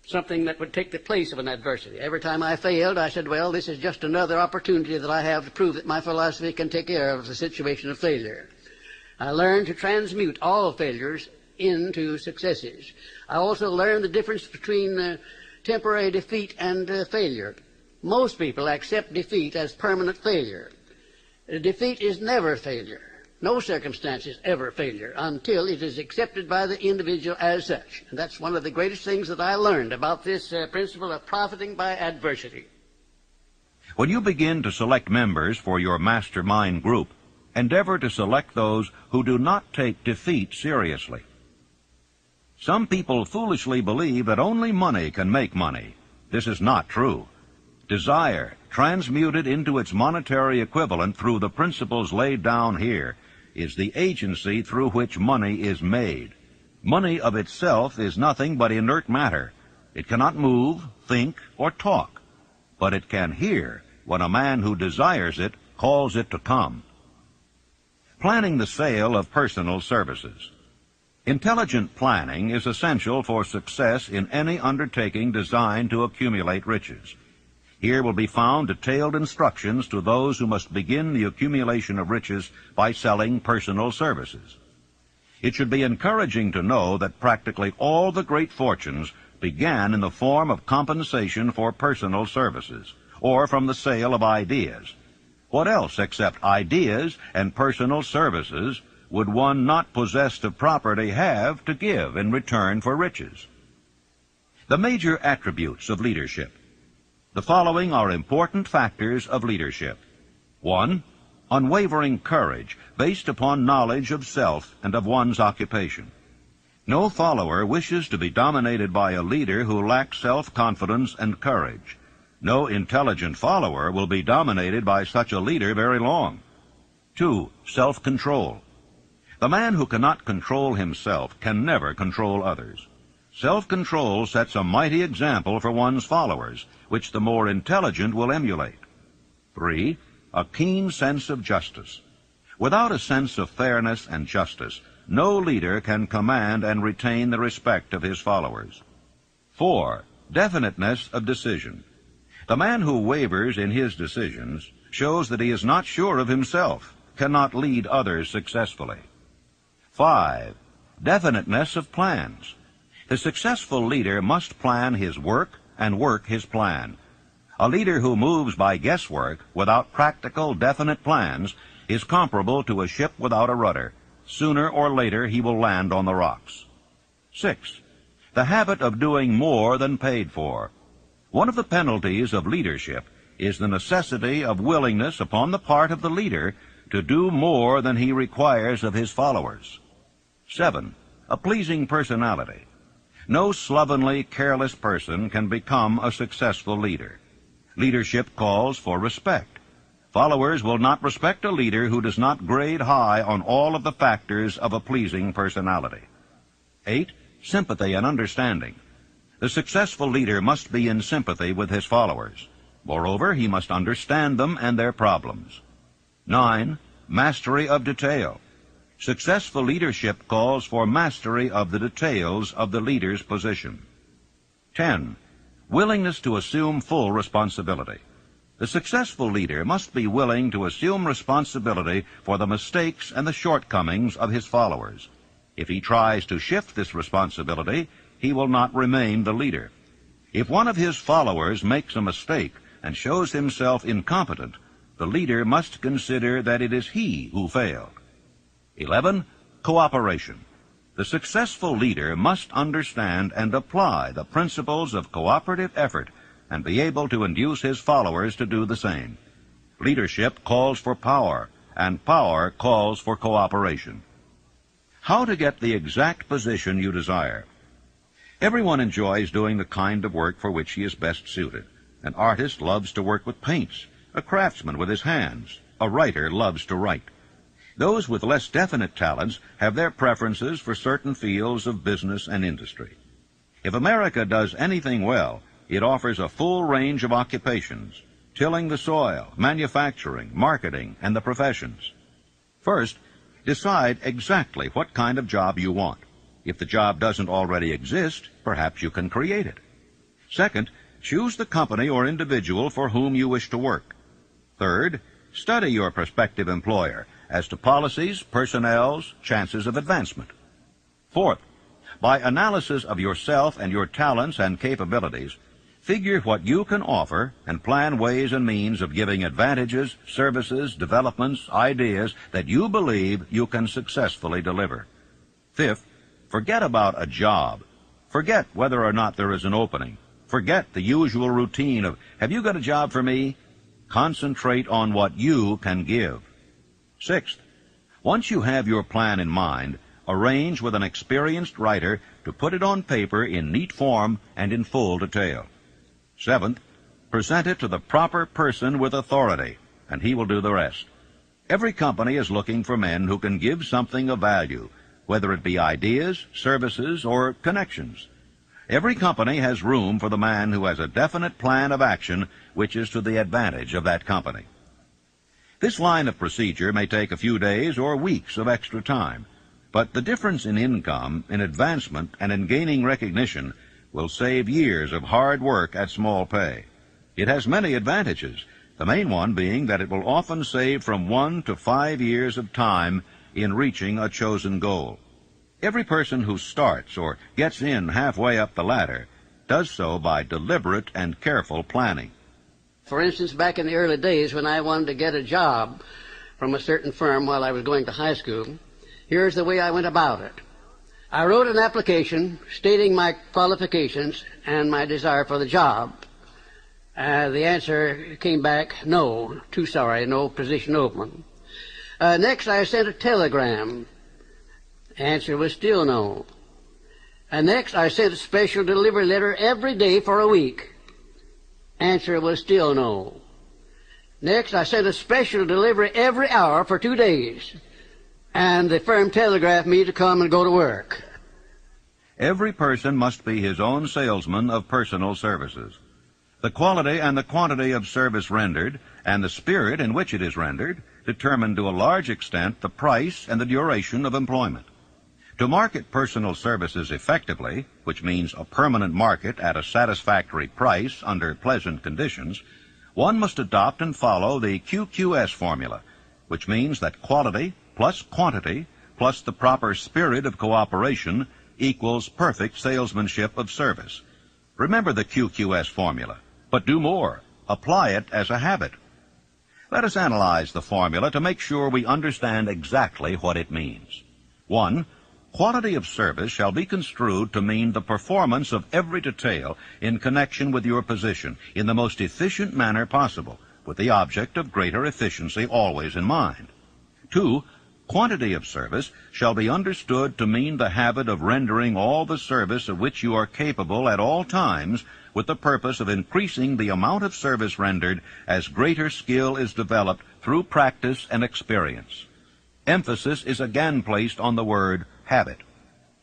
something that would take the place of an adversity. Every time I failed, I said, well, this is just another opportunity that I have to prove that my philosophy can take care of the situation of failure. I learned to transmute all failures into successes. I also learned the difference between temporary defeat and failure. Most people accept defeat as permanent failure. Defeat is never failure. No circumstance is ever failure until it is accepted by the individual as such. And that's one of the greatest things that I learned about this principle of profiting by adversity. When you begin to select members for your mastermind group, endeavor to select those who do not take defeat seriously. Some people foolishly believe that only money can make money. This is not true. Desire, transmuted into its monetary equivalent through the principles laid down here, is the agency through which money is made. Money of itself is nothing but inert matter. It cannot move, think, or talk, but it can hear when a man who desires it calls it to come. Planning the sale of personal services. Intelligent planning is essential for success in any undertaking designed to accumulate riches. Here will be found detailed instructions to those who must begin the accumulation of riches by selling personal services. It should be encouraging to know that practically all the great fortunes began in the form of compensation for personal services, or from the sale of ideas. What else except ideas and personal services would one not possessed of property have to give in return for riches? The major attributes of leadership. The following are important factors of leadership. 1. Unwavering courage based upon knowledge of self and of one's occupation. No follower wishes to be dominated by a leader who lacks self-confidence and courage. No intelligent follower will be dominated by such a leader very long. 2. Self-control. The man who cannot control himself can never control others. Self-control sets a mighty example for one's followers, which the more intelligent will emulate. 3. A keen sense of justice. Without a sense of fairness and justice, no leader can command and retain the respect of his followers. 4. Definiteness of decision. The man who wavers in his decisions shows that he is not sure of himself, cannot lead others successfully. 5. Definiteness of plans. The successful leader must plan his work and work his plan. A leader who moves by guesswork without practical, definite plans is comparable to a ship without a rudder. Sooner or later he will land on the rocks. 6. The habit of doing more than paid for. One of the penalties of leadership is the necessity of willingness upon the part of the leader to do more than he requires of his followers. 7. A pleasing personality. No slovenly, careless person can become a successful leader. Leadership calls for respect. Followers will not respect a leader who does not grade high on all of the factors of a pleasing personality. 8. Sympathy and understanding. The successful leader must be in sympathy with his followers. Moreover, he must understand them and their problems. 9. Mastery of detail. Successful leadership calls for mastery of the details of the leader's position. 10. Willingness to assume full responsibility. The successful leader must be willing to assume responsibility for the mistakes and the shortcomings of his followers. If he tries to shift this responsibility, he will not remain the leader. If one of his followers makes a mistake and shows himself incompetent, the leader must consider that it is he who failed. 11. Cooperation. The successful leader must understand and apply the principles of cooperative effort and be able to induce his followers to do the same. Leadership calls for power, and power calls for cooperation. How to get the exact position you desire. Everyone enjoys doing the kind of work for which he is best suited. An artist loves to work with paints, a craftsman with his hands, a writer loves to write. Those with less definite talents have their preferences for certain fields of business and industry. If America does anything well, it offers a full range of occupations, tilling the soil, manufacturing, marketing, and the professions. First, decide exactly what kind of job you want. If the job doesn't already exist, perhaps you can create it. Second, choose the company or individual for whom you wish to work. Third, study your prospective employer as to policies, personnels, chances of advancement. Fourth, by analysis of yourself and your talents and capabilities, figure what you can offer and plan ways and means of giving advantages, services, developments, ideas that you believe you can successfully deliver. Fifth, forget about a job. Forget whether or not there is an opening. Forget the usual routine of, have you got a job for me? Concentrate on what you can give. Sixth, once you have your plan in mind, arrange with an experienced writer to put it on paper in neat form and in full detail. Seventh, present it to the proper person with authority, and he will do the rest. Every company is looking for men who can give something of value, whether it be ideas, services, or connections. Every company has room for the man who has a definite plan of action which is to the advantage of that company. This line of procedure may take a few days or weeks of extra time, but the difference in income, in advancement, and in gaining recognition will save years of hard work at small pay. It has many advantages, the main one being that it will often save from 1 to 5 years of time in reaching a chosen goal. Every person who starts or gets in halfway up the ladder does so by deliberate and careful planning. For instance, back in the early days when I wanted to get a job from a certain firm while I was going to high school, here's the way I went about it. I wrote an application stating my qualifications and my desire for the job. The answer came back, no, too sorry, no position open. Next, I sent a telegram. Answer was still no. Next, I sent a special delivery letter every day for a week. Answer was still no. Next, I sent a special delivery every hour for 2 days. And the firm telegraphed me to come and go to work. Every person must be his own salesman of personal services. The quality and the quantity of service rendered, and the spirit in which it is rendered, determine to a large extent the price and the duration of employment. To market personal services effectively, which means a permanent market at a satisfactory price under pleasant conditions, one must adopt and follow the QQS formula, which means that quality plus quantity plus the proper spirit of cooperation equals perfect salesmanship of service. Remember the QQS formula, but do more. Apply it as a habit. Let us analyze the formula to make sure we understand exactly what it means. 1. Quality of service shall be construed to mean the performance of every detail in connection with your position in the most efficient manner possible, with the object of greater efficiency always in mind. 2. Quantity of service shall be understood to mean the habit of rendering all the service of which you are capable at all times, with the purpose of increasing the amount of service rendered as greater skill is developed through practice and experience. Emphasis is again placed on the word habit.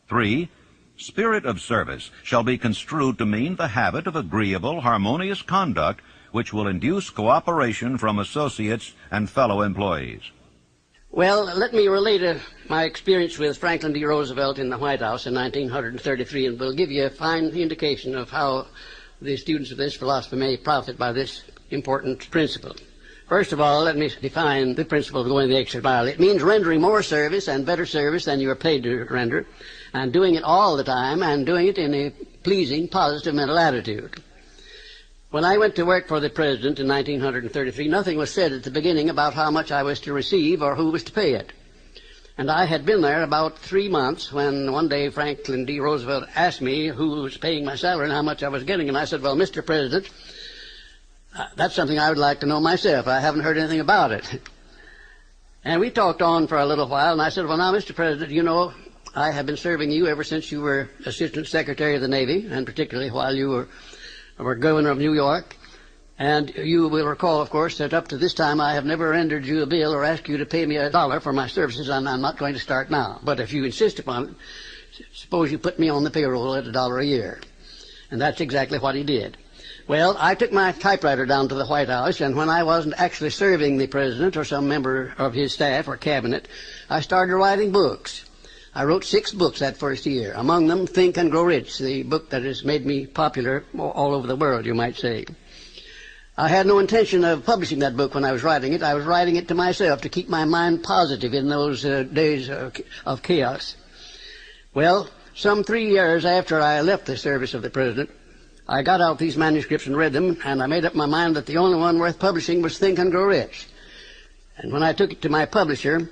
3. Spirit of service shall be construed to mean the habit of agreeable, harmonious conduct which will induce cooperation from associates and fellow employees. Well, let me relate my experience with Franklin D. Roosevelt in the White House in 1933, and will give you a fine indication of how the students of this philosophy may profit by this important principle. First of all, let me define the principle of going the extra mile. It means rendering more service and better service than you are paid to render, and doing it all the time, and doing it in a pleasing, positive mental attitude. When I went to work for the President in 1933, nothing was said at the beginning about how much I was to receive or who was to pay it. And I had been there about 3 months when one day Franklin D. Roosevelt asked me who was paying my salary and how much I was getting. And I said, well, Mr. President, that's something I would like to know myself. I haven't heard anything about it. And we talked on for a little while, and I said, well, now, Mr. President, you know, I have been serving you ever since you were Assistant Secretary of the Navy, and particularly while you were Governor of New York. And you will recall, of course, that up to this time I have never rendered you a bill or asked you to pay me $1 for my services, and I'm not going to start now. But if you insist upon it, suppose you put me on the payroll at $1 a year. And that's exactly what he did. Well, I took my typewriter down to the White House, and when I wasn't actually serving the President or some member of his staff or cabinet, I started writing books. I wrote 6 books that first year, among them Think and Grow Rich, the book that has made me popular all over the world, you might say. I had no intention of publishing that book when I was writing it. I was writing it to myself to keep my mind positive in those days of chaos. Well, some 3 years after I left the service of the President, I got out these manuscripts and read them, and I made up my mind that the only one worth publishing was Think and Grow Rich. And when I took it to my publisher,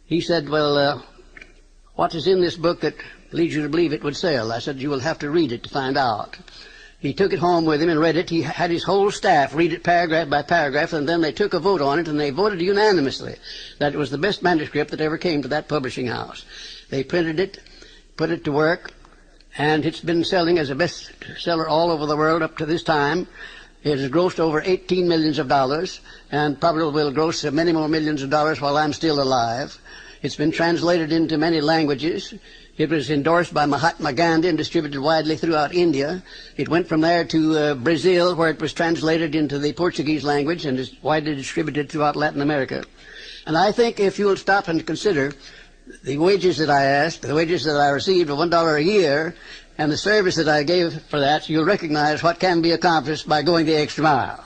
he said, well, what is in this book that leads you to believe it would sell? I said, you will have to read it to find out. He took it home with him and read it. He had his whole staff read it paragraph by paragraph, and then they took a vote on it, and they voted unanimously that it was the best manuscript that ever came to that publishing house. They printed it, put it to work, and it's been selling as a bestseller all over the world up to this time. It has grossed over $18 million, and probably will gross many more millions of dollars while I'm still alive. It's been translated into many languages. It was endorsed by Mahatma Gandhi and distributed widely throughout India. It went from there to Brazil, where it was translated into the Portuguese language and is widely distributed throughout Latin America. And I think if you'll stop and consider the wages that I asked, the wages that I received of $1 a year, and the service that I gave for that, you'll recognize what can be accomplished by going the extra mile.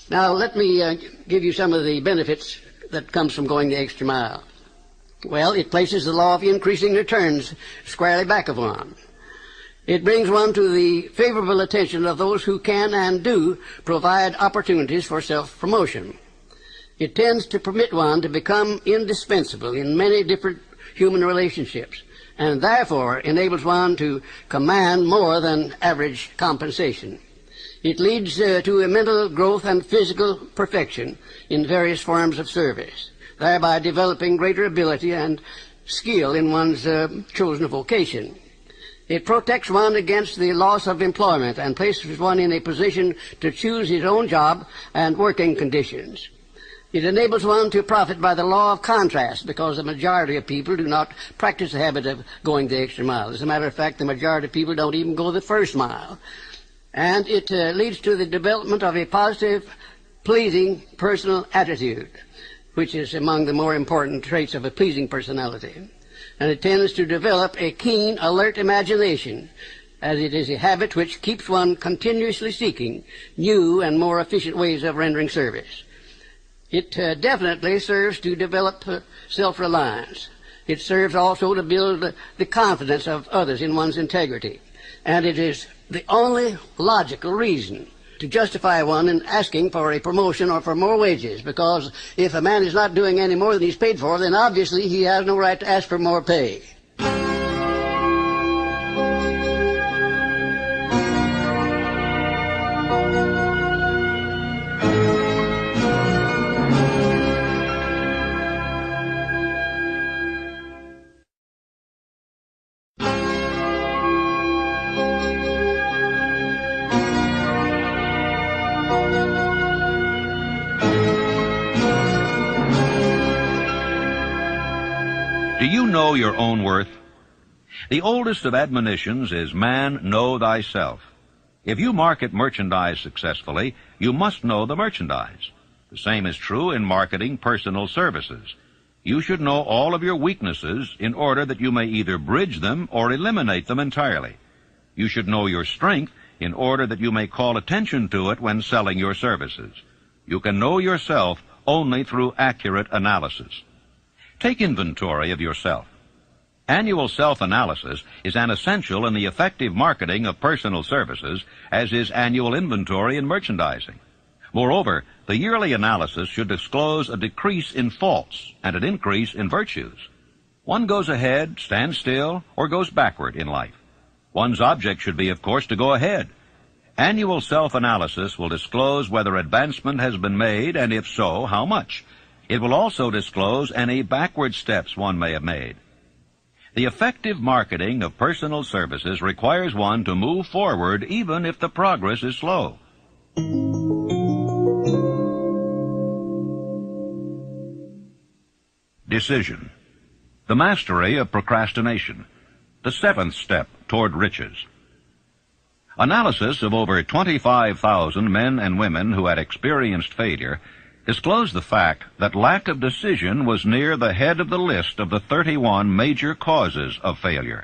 Now, let me give you some of the benefits that comes from going the extra mile. Well, it places the law of increasing returns squarely back of one. It brings one to the favorable attention of those who can and do provide opportunities for self-promotion. It tends to permit one to become indispensable in many different human relationships, and therefore enables one to command more than average compensation. It leads to a mental growth and physical perfection in various forms of service, thereby developing greater ability and skill in one's chosen vocation. It protects one against the loss of employment and places one in a position to choose his own job and working conditions. It enables one to profit by the law of contrast, because the majority of people do not practice the habit of going the extra mile. As a matter of fact, the majority of people don't even go the first mile. And it leads to the development of a positive, pleasing personal attitude, which is among the more important traits of a pleasing personality. And it tends to develop a keen, alert imagination, as it is a habit which keeps one continuously seeking new and more efficient ways of rendering service. It definitely serves to develop self-reliance. It serves also to build the confidence of others in one's integrity. And it is the only logical reason to justify one in asking for a promotion or for more wages, because if a man is not doing any more than he's paid for, then obviously he has no right to ask for more pay. Do you know your own worth? The oldest of admonitions is, "Man, know thyself." If you market merchandise successfully, you must know the merchandise. The same is true in marketing personal services. You should know all of your weaknesses in order that you may either bridge them or eliminate them entirely. You should know your strength in order that you may call attention to it when selling your services. You can know yourself only through accurate analysis. Take inventory of yourself. Annual self-analysis is an essential in the effective marketing of personal services, as is annual inventory in merchandising. Moreover, the yearly analysis should disclose a decrease in faults and an increase in virtues. One goes ahead, stands still, or goes backward in life. One's object should be, of course, to go ahead. Annual self-analysis will disclose whether advancement has been made, and if so, how much. It will also disclose any backward steps one may have made. The effective marketing of personal services requires one to move forward even if the progress is slow. Decision. The mastery of procrastination. The seventh step toward riches. Analysis of over 25,000 men and women who had experienced failure disclosed the fact that lack of decision was near the head of the list of the 31 major causes of failure.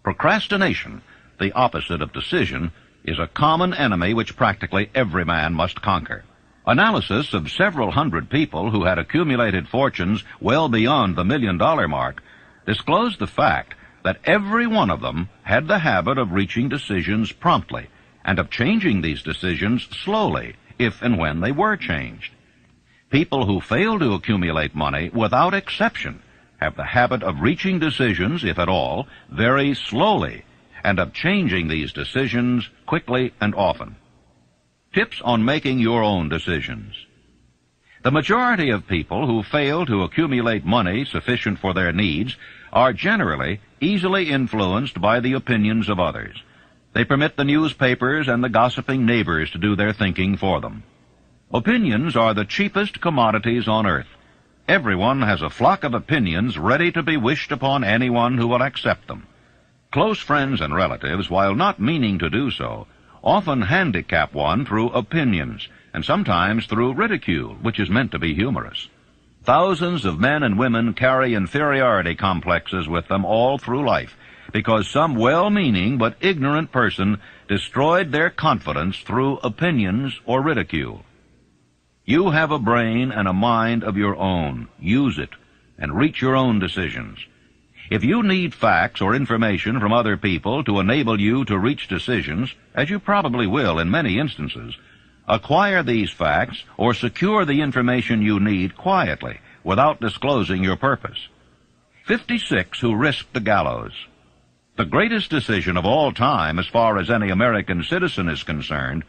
Procrastination, the opposite of decision, is a common enemy which practically every man must conquer. Analysis of several hundred people who had accumulated fortunes well beyond the $1 million mark disclosed the fact that every one of them had the habit of reaching decisions promptly and of changing these decisions slowly, if and when they were changed. People who fail to accumulate money, without exception, have the habit of reaching decisions, if at all, very slowly, and of changing these decisions quickly and often. Tips on making your own decisions. The majority of people who fail to accumulate money sufficient for their needs are generally easily influenced by the opinions of others. They permit the newspapers and the gossiping neighbors to do their thinking for them. Opinions are the cheapest commodities on earth. Everyone has a flock of opinions ready to be wished upon anyone who will accept them. Close friends and relatives, while not meaning to do so, often handicap one through opinions, and sometimes through ridicule, which is meant to be humorous. Thousands of men and women carry inferiority complexes with them all through life, because some well-meaning but ignorant person destroyed their confidence through opinions or ridicule. You have a brain and a mind of your own. Use it. and reach your own decisions. If you need facts or information from other people to enable you to reach decisions, as you probably will in many instances, acquire these facts or secure the information you need quietly without disclosing your purpose. 56 who risked the gallows. The greatest decision of all time, as far as any American citizen is concerned,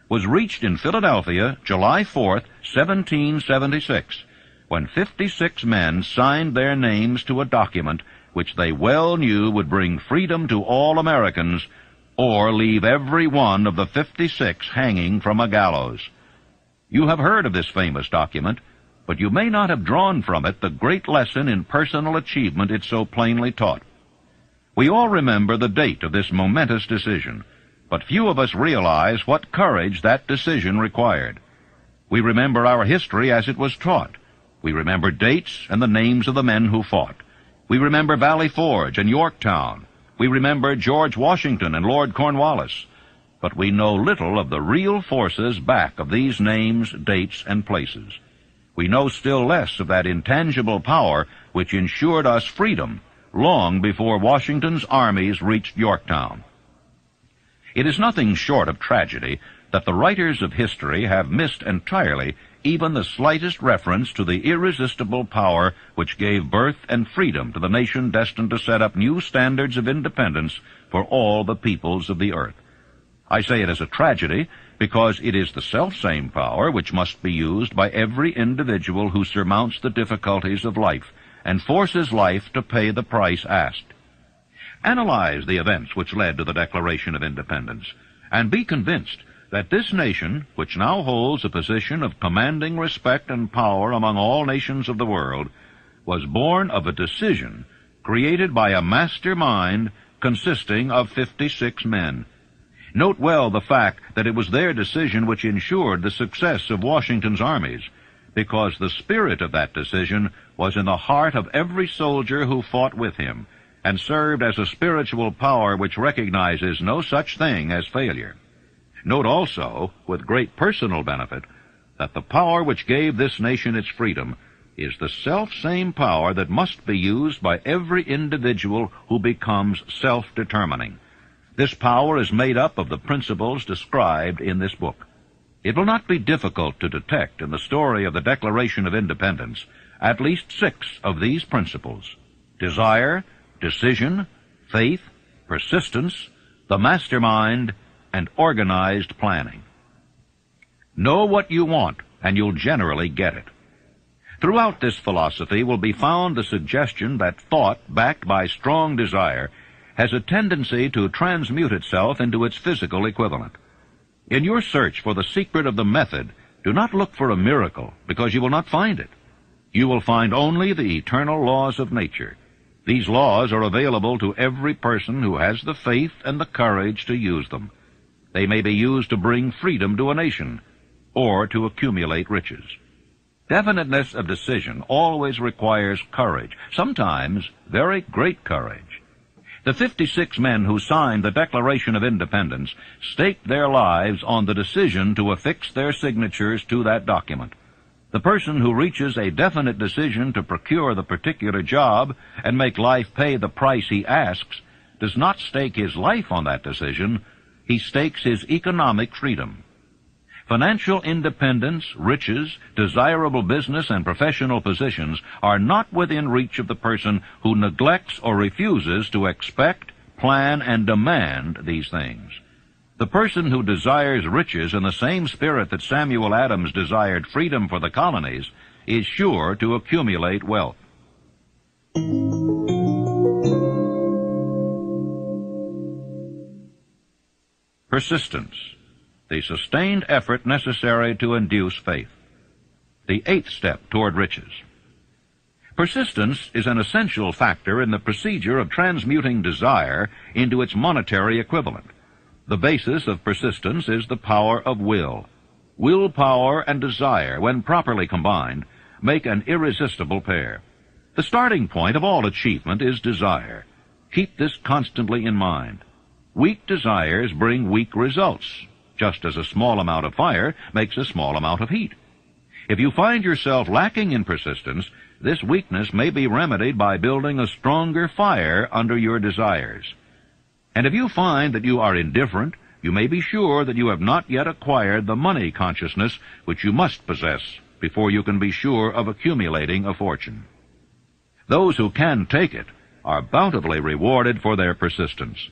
was reached in Philadelphia, July 4th, 1776, when 56 men signed their names to a document which they well knew would bring freedom to all Americans or leave every one of the 56 hanging from a gallows. You have heard of this famous document, but you may not have drawn from it the great lesson in personal achievement it so plainly taught. We all remember the date of this momentous decision, but few of us realize what courage that decision required. We remember our history as it was taught. We remember dates and the names of the men who fought. We remember Valley Forge and Yorktown. We remember George Washington and Lord Cornwallis. But we know little of the real forces back of these names, dates, and places. We know still less of that intangible power which ensured us freedom long before Washington's armies reached Yorktown. It is nothing short of tragedy that the writers of history have missed entirely even the slightest reference to the irresistible power which gave birth and freedom to the nation destined to set up new standards of independence for all the peoples of the earth. I say it as a tragedy because it is the selfsame power which must be used by every individual who surmounts the difficulties of life and forces life to pay the price asked. Analyze the events which led to the Declaration of Independence, and be convinced that this nation, which now holds a position of commanding respect and power among all nations of the world, was born of a decision created by a master mind consisting of 56 men. Note well the fact that it was their decision which ensured the success of Washington's armies, because the spirit of that decision was in the heart of every soldier who fought with him, and served as a spiritual power which recognizes no such thing as failure. Note also, with great personal benefit, that the power which gave this nation its freedom is the self-same power that must be used by every individual who becomes self-determining. This power is made up of the principles described in this book. It will not be difficult to detect in the story of the Declaration of Independence at least 6 of these principles: desire, decision, faith, persistence, the mastermind, and organized planning. Know what you want, and you'll generally get it. Throughout this philosophy will be found the suggestion that thought, backed by strong desire, has a tendency to transmute itself into its physical equivalent. In your search for the secret of the method, do not look for a miracle, because you will not find it. You will find only the eternal laws of nature. These laws are available to every person who has the faith and the courage to use them. They may be used to bring freedom to a nation, or to accumulate riches. Definiteness of decision always requires courage, sometimes very great courage. The 56 men who signed the Declaration of Independence staked their lives on the decision to affix their signatures to that document. The person who reaches a definite decision to procure the particular job and make life pay the price he asks does not stake his life on that decision. He stakes his economic freedom. Financial independence, riches, desirable business, and professional positions are not within reach of the person who neglects or refuses to expect, plan, and demand these things. The person who desires riches in the same spirit that Samuel Adams desired freedom for the colonies is sure to accumulate wealth. Persistence, the sustained effort necessary to induce faith. The 8th step toward riches. Persistence is an essential factor in the procedure of transmuting desire into its monetary equivalent. The basis of persistence is the power of will. Willpower and desire, when properly combined, make an irresistible pair. The starting point of all achievement is desire. Keep this constantly in mind. Weak desires bring weak results, just as a small amount of fire makes a small amount of heat. If you find yourself lacking in persistence, this weakness may be remedied by building a stronger fire under your desires. And if you find that you are indifferent, you may be sure that you have not yet acquired the money consciousness which you must possess before you can be sure of accumulating a fortune. Those who can take it are bountifully rewarded for their persistence.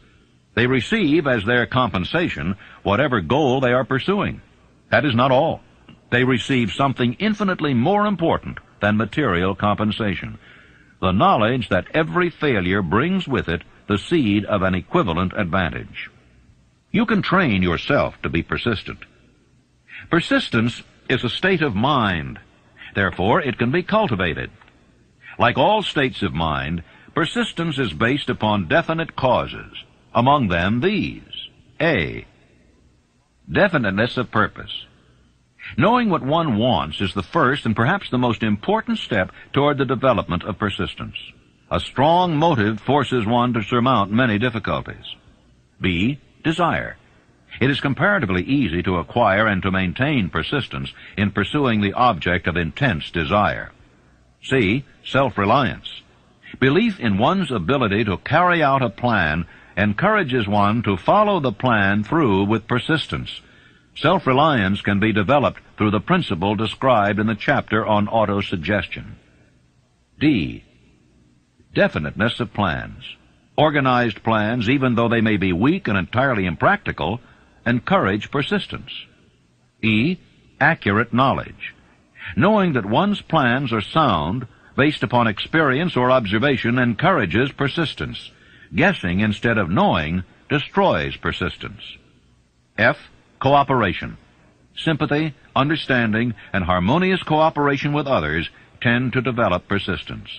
They receive as their compensation whatever goal they are pursuing. That is not all. They receive something infinitely more important than material compensation, the knowledge that every failure brings with it the seed of an equivalent advantage. You can train yourself to be persistent. Persistence is a state of mind. Therefore, it can be cultivated. Like all states of mind, persistence is based upon definite causes. Among them, these. A. Definiteness of purpose. Knowing what one wants is the first and perhaps the most important step toward the development of persistence. A strong motive forces one to surmount many difficulties. B. Desire. It is comparatively easy to acquire and to maintain persistence in pursuing the object of intense desire. C. Self-reliance. Belief in one's ability to carry out a plan encourages one to follow the plan through with persistence. Self-reliance can be developed through the principle described in the chapter on autosuggestion. D. Definiteness of plans. Organized plans, even though they may be weak and entirely impractical, encourage persistence. E. Accurate knowledge. Knowing that one's plans are sound, based upon experience or observation, encourages persistence. Guessing instead of knowing destroys persistence. F. Cooperation. Sympathy, understanding, and harmonious cooperation with others tend to develop persistence.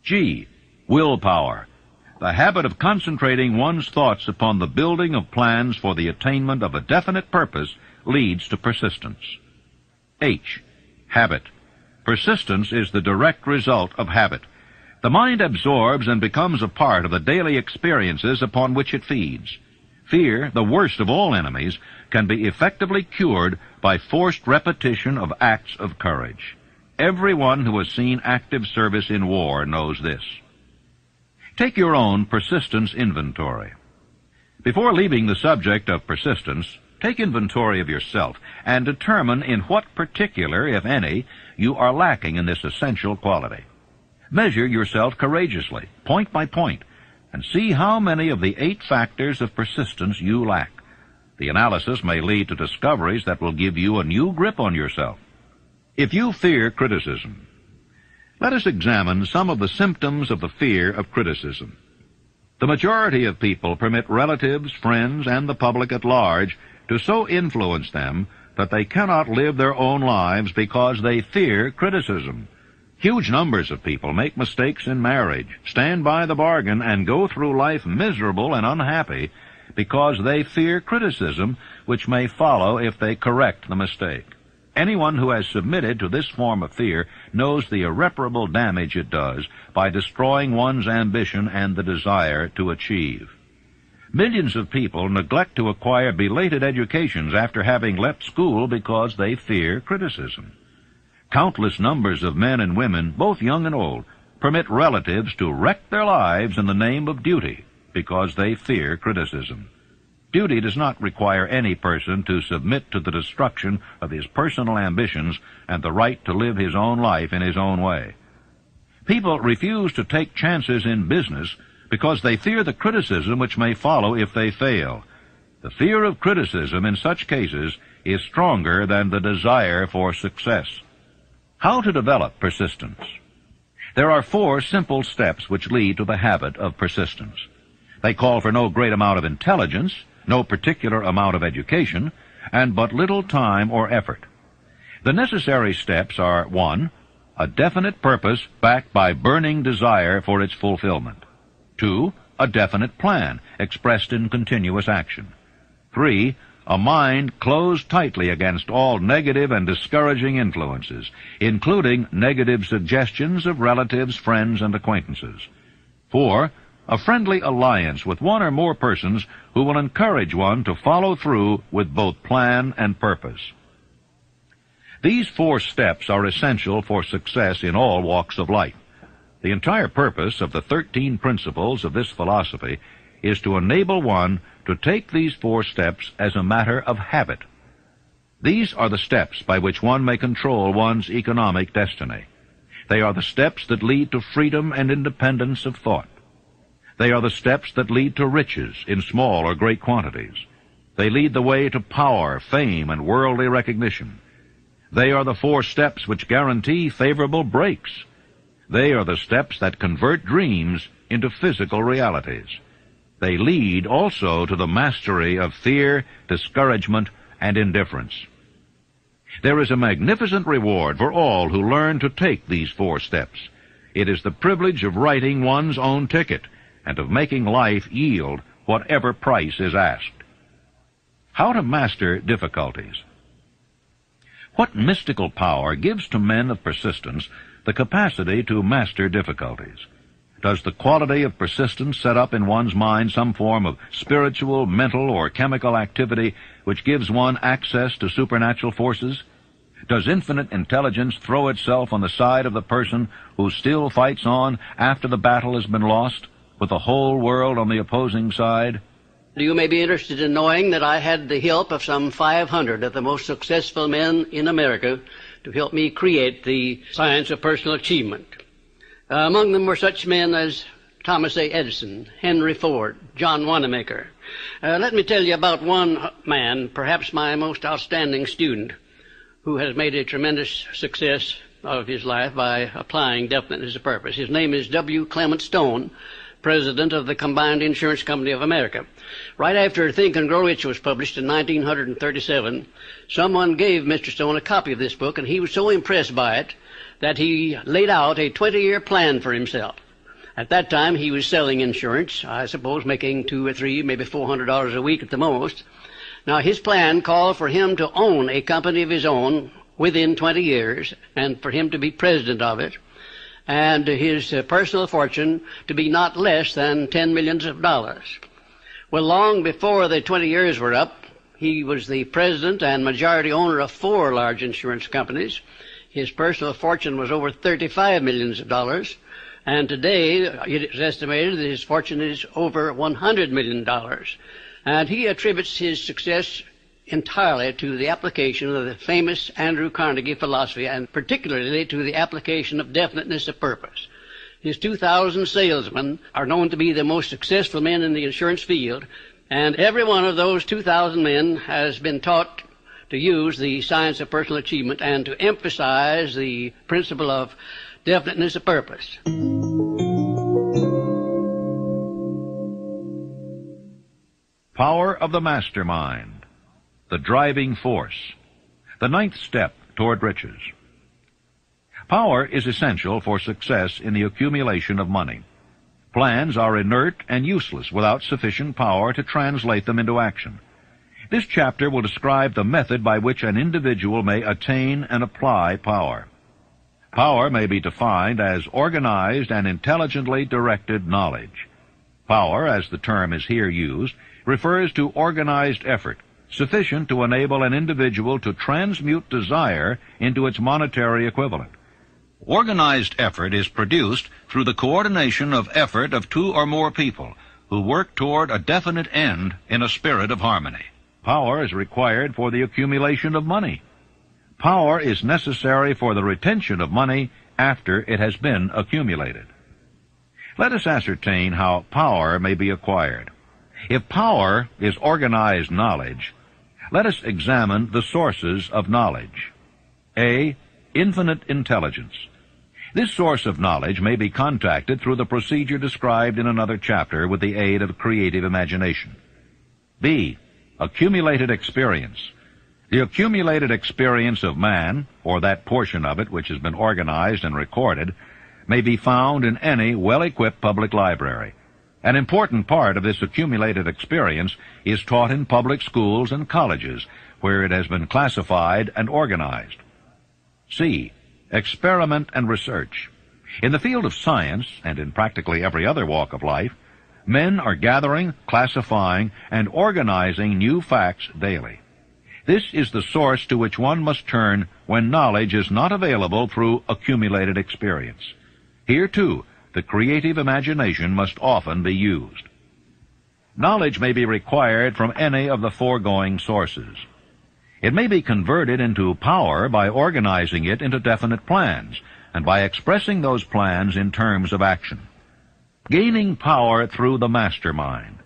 G. Willpower. The habit of concentrating one's thoughts upon the building of plans for the attainment of a definite purpose leads to persistence. H. Habit. Persistence is the direct result of habit. The mind absorbs and becomes a part of the daily experiences upon which it feeds. Fear, the worst of all enemies, can be effectively cured by forced repetition of acts of courage. Everyone who has seen active service in war knows this. Take your own persistence inventory. Before leaving the subject of persistence, take inventory of yourself and determine in what particular, if any, you are lacking in this essential quality. Measure yourself courageously, point by point, and see how many of the 8 factors of persistence you lack. The analysis may lead to discoveries that will give you a new grip on yourself. If you fear criticism, let us examine some of the symptoms of the fear of criticism. The majority of people permit relatives, friends, and the public at large to so influence them that they cannot live their own lives because they fear criticism. Huge numbers of people make mistakes in marriage, stand by the bargain, and go through life miserable and unhappy because they fear criticism, which may follow if they correct the mistake. Anyone who has submitted to this form of fear knows the irreparable damage it does by destroying one's ambition and the desire to achieve. Millions of people neglect to acquire belated educations after having left school because they fear criticism. Countless numbers of men and women, both young and old, permit relatives to wreck their lives in the name of duty because they fear criticism. Duty does not require any person to submit to the destruction of his personal ambitions and the right to live his own life in his own way. People refuse to take chances in business because they fear the criticism which may follow if they fail. The fear of criticism in such cases is stronger than the desire for success. How to develop persistence? There are 4 simple steps which lead to the habit of persistence. They call for no great amount of intelligence, no particular amount of education, and but little time or effort. The necessary steps are: 1. A definite purpose backed by burning desire for its fulfillment. 2. A definite plan expressed in continuous action. 3. A mind closed tightly against all negative and discouraging influences, including negative suggestions of relatives, friends, and acquaintances. 4. A friendly alliance with one or more persons who will encourage one to follow through with both plan and purpose. These 4 steps are essential for success in all walks of life. The entire purpose of the 13 principles of this philosophy is to enable one to take these 4 steps as a matter of habit. These are the steps by which one may control one's economic destiny. They are the steps that lead to freedom and independence of thought. They are the steps that lead to riches in small or great quantities. They lead the way to power, fame, and worldly recognition. They are the 4 steps which guarantee favorable breaks. They are the steps that convert dreams into physical realities. They lead also to the mastery of fear, discouragement, and indifference. There is a magnificent reward for all who learn to take these 4 steps. It is the privilege of writing one's own ticket and of making life yield whatever price is asked. How to master difficulties. What mystical power gives to men of persistence the capacity to master difficulties? Does the quality of persistence set up in one's mind some form of spiritual, mental, or chemical activity which gives one access to supernatural forces? Does infinite intelligence throw itself on the side of the person who still fights on after the battle has been lost, with the whole world on the opposing side? You may be interested in knowing that I had the help of some 500 of the most successful men in America to help me create the science of personal achievement. Among them were such men as Thomas A. Edison, Henry Ford, John Wanamaker. Let me tell you about one man, perhaps my most outstanding student, who has made a tremendous success of his life by applying definiteness of purpose. His name is W. Clement Stone, president of the Combined Insurance Company of America. Right after Think and Grow Rich was published in 1937, someone gave Mr. Stone a copy of this book, and he was so impressed by it that he laid out a 20-year plan for himself. At that time, he was selling insurance, I suppose making $200 or $300, maybe $400 a week at the most. Now, his plan called for him to own a company of his own within 20 years, and for him to be president of it, and his personal fortune to be not less than $10 million. Well, long before the 20 years were up, he was the president and majority owner of 4 large insurance companies. His personal fortune was over $35 million, and today it is estimated that his fortune is over $100 million. And he attributes his success entirely to the application of the famous Andrew Carnegie philosophy, and particularly to the application of definiteness of purpose. His 2,000 salesmen are known to be the most successful men in the insurance field, and every one of those 2,000 men has been taught to use the science of personal achievement and to emphasize the principle of definiteness of purpose. Power of the mastermind, the driving force, the 9th step toward riches. Power is essential for success in the accumulation of money. Plans are inert and useless without sufficient power to translate them into action. This chapter will describe the method by which an individual may attain and apply power. Power may be defined as organized and intelligently directed knowledge. Power, as the term is here used, refers to organized effort, sufficient to enable an individual to transmute desire into its monetary equivalent. Organized effort is produced through the coordination of effort of 2 or more people who work toward a definite end in a spirit of harmony. Power is required for the accumulation of money. Power is necessary for the retention of money after it has been accumulated. Let us ascertain how power may be acquired. If power is organized knowledge, let us examine the sources of knowledge. A. Infinite intelligence. This source of knowledge may be contacted through the procedure described in another chapter with the aid of creative imagination. B. Accumulated experience. The accumulated experience of man, or that portion of it which has been organized and recorded, may be found in any well-equipped public library. An important part of this accumulated experience is taught in public schools and colleges, where it has been classified and organized. C. Experiment and research. In the field of science, and in practically every other walk of life, men are gathering, classifying, and organizing new facts daily. This is the source to which one must turn when knowledge is not available through accumulated experience. Here, too, the creative imagination must often be used. Knowledge may be required from any of the foregoing sources. It may be converted into power by organizing it into definite plans, and by expressing those plans in terms of action. Gaining power through the mastermind.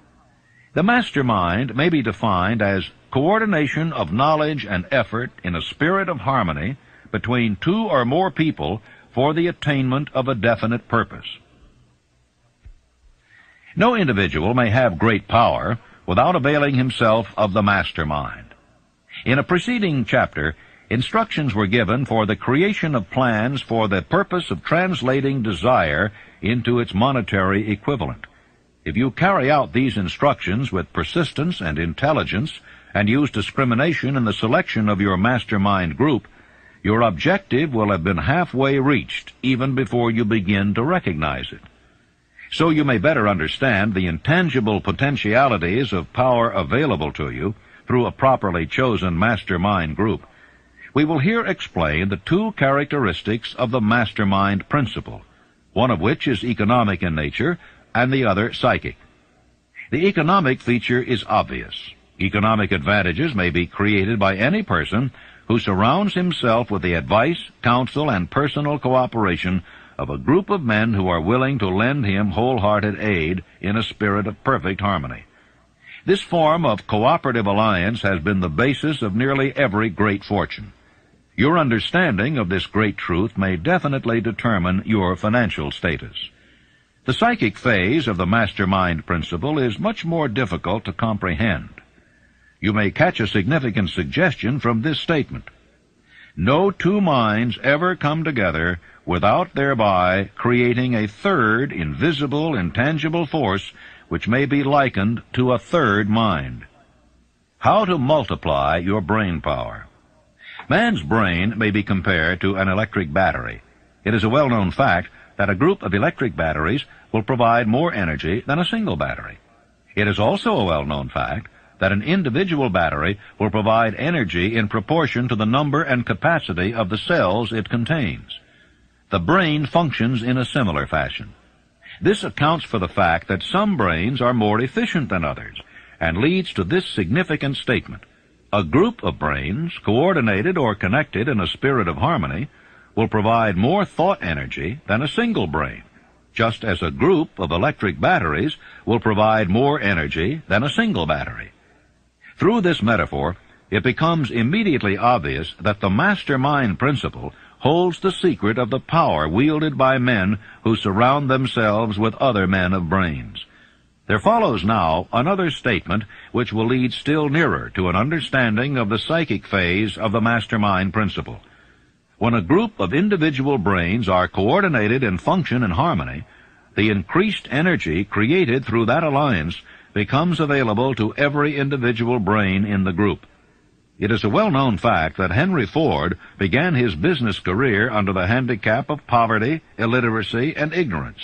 The mastermind may be defined as coordination of knowledge and effort in a spirit of harmony between two or more people for the attainment of a definite purpose. No individual may have great power without availing himself of the mastermind. In a preceding chapter, instructions were given for the creation of plans for the purpose of translating desire into its monetary equivalent. If you carry out these instructions with persistence and intelligence, and use discrimination in the selection of your mastermind group, your objective will have been halfway reached even before you begin to recognize it. So you may better understand the intangible potentialities of power available to you through a properly chosen mastermind group. We will here explain the two characteristics of the mastermind principle, one of which is economic in nature and the other psychic. The economic feature is obvious. Economic advantages may be created by any person who surrounds himself with the advice, counsel, and personal cooperation of a group of men who are willing to lend him wholehearted aid in a spirit of perfect harmony. This form of cooperative alliance has been the basis of nearly every great fortune. Your understanding of this great truth may definitely determine your financial status. The psychic phase of the mastermind principle is much more difficult to comprehend. You may catch a significant suggestion from this statement. No two minds ever come together without thereby creating a third invisible, intangible force which may be likened to a third mind. How to multiply your brain power. Man's brain may be compared to an electric battery. It is a well-known fact that a group of electric batteries will provide more energy than a single battery. It is also a well-known fact that an individual battery will provide energy in proportion to the number and capacity of the cells it contains. The brain functions in a similar fashion. This accounts for the fact that some brains are more efficient than others, and leads to this significant statement. A group of brains, coordinated or connected in a spirit of harmony, will provide more thought energy than a single brain, just as a group of electric batteries will provide more energy than a single battery. Through this metaphor, it becomes immediately obvious that the mastermind principle holds the secret of the power wielded by men who surround themselves with other men of brains. There follows now another statement which will lead still nearer to an understanding of the psychic phase of the mastermind principle. When a group of individual brains are coordinated and function in harmony, the increased energy created through that alliance becomes available to every individual brain in the group. It is a well-known fact that Henry Ford began his business career under the handicap of poverty, illiteracy, and ignorance.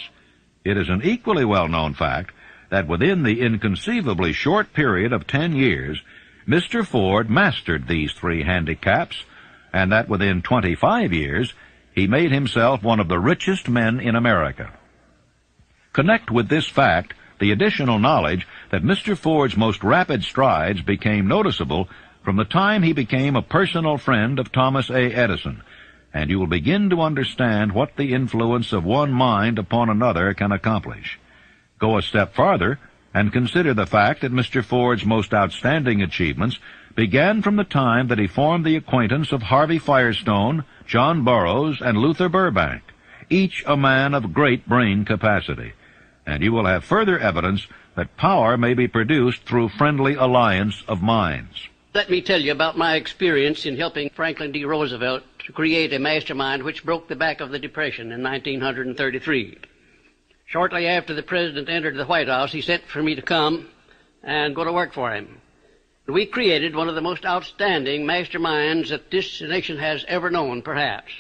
It is an equally well-known fact that within the inconceivably short period of 10 years, Mr. Ford mastered these three handicaps, and that within 25 years, he made himself one of the richest men in America. Connect with this fact the additional knowledge that Mr. Ford's most rapid strides became noticeable from the time he became a personal friend of Thomas A. Edison, and you will begin to understand what the influence of one mind upon another can accomplish. Go a step farther and consider the fact that Mr. Ford's most outstanding achievements began from the time that he formed the acquaintance of Harvey Firestone, John Burroughs, and Luther Burbank, each a man of great brain capacity, and you will have further evidence that power may be produced through friendly alliance of minds. Let me tell you about my experience in helping Franklin D. Roosevelt to create a mastermind which broke the back of the Depression in 1933. Shortly after the President entered the White House, he sent for me to come and go to work for him. We created one of the most outstanding masterminds that this nation has ever known, perhaps.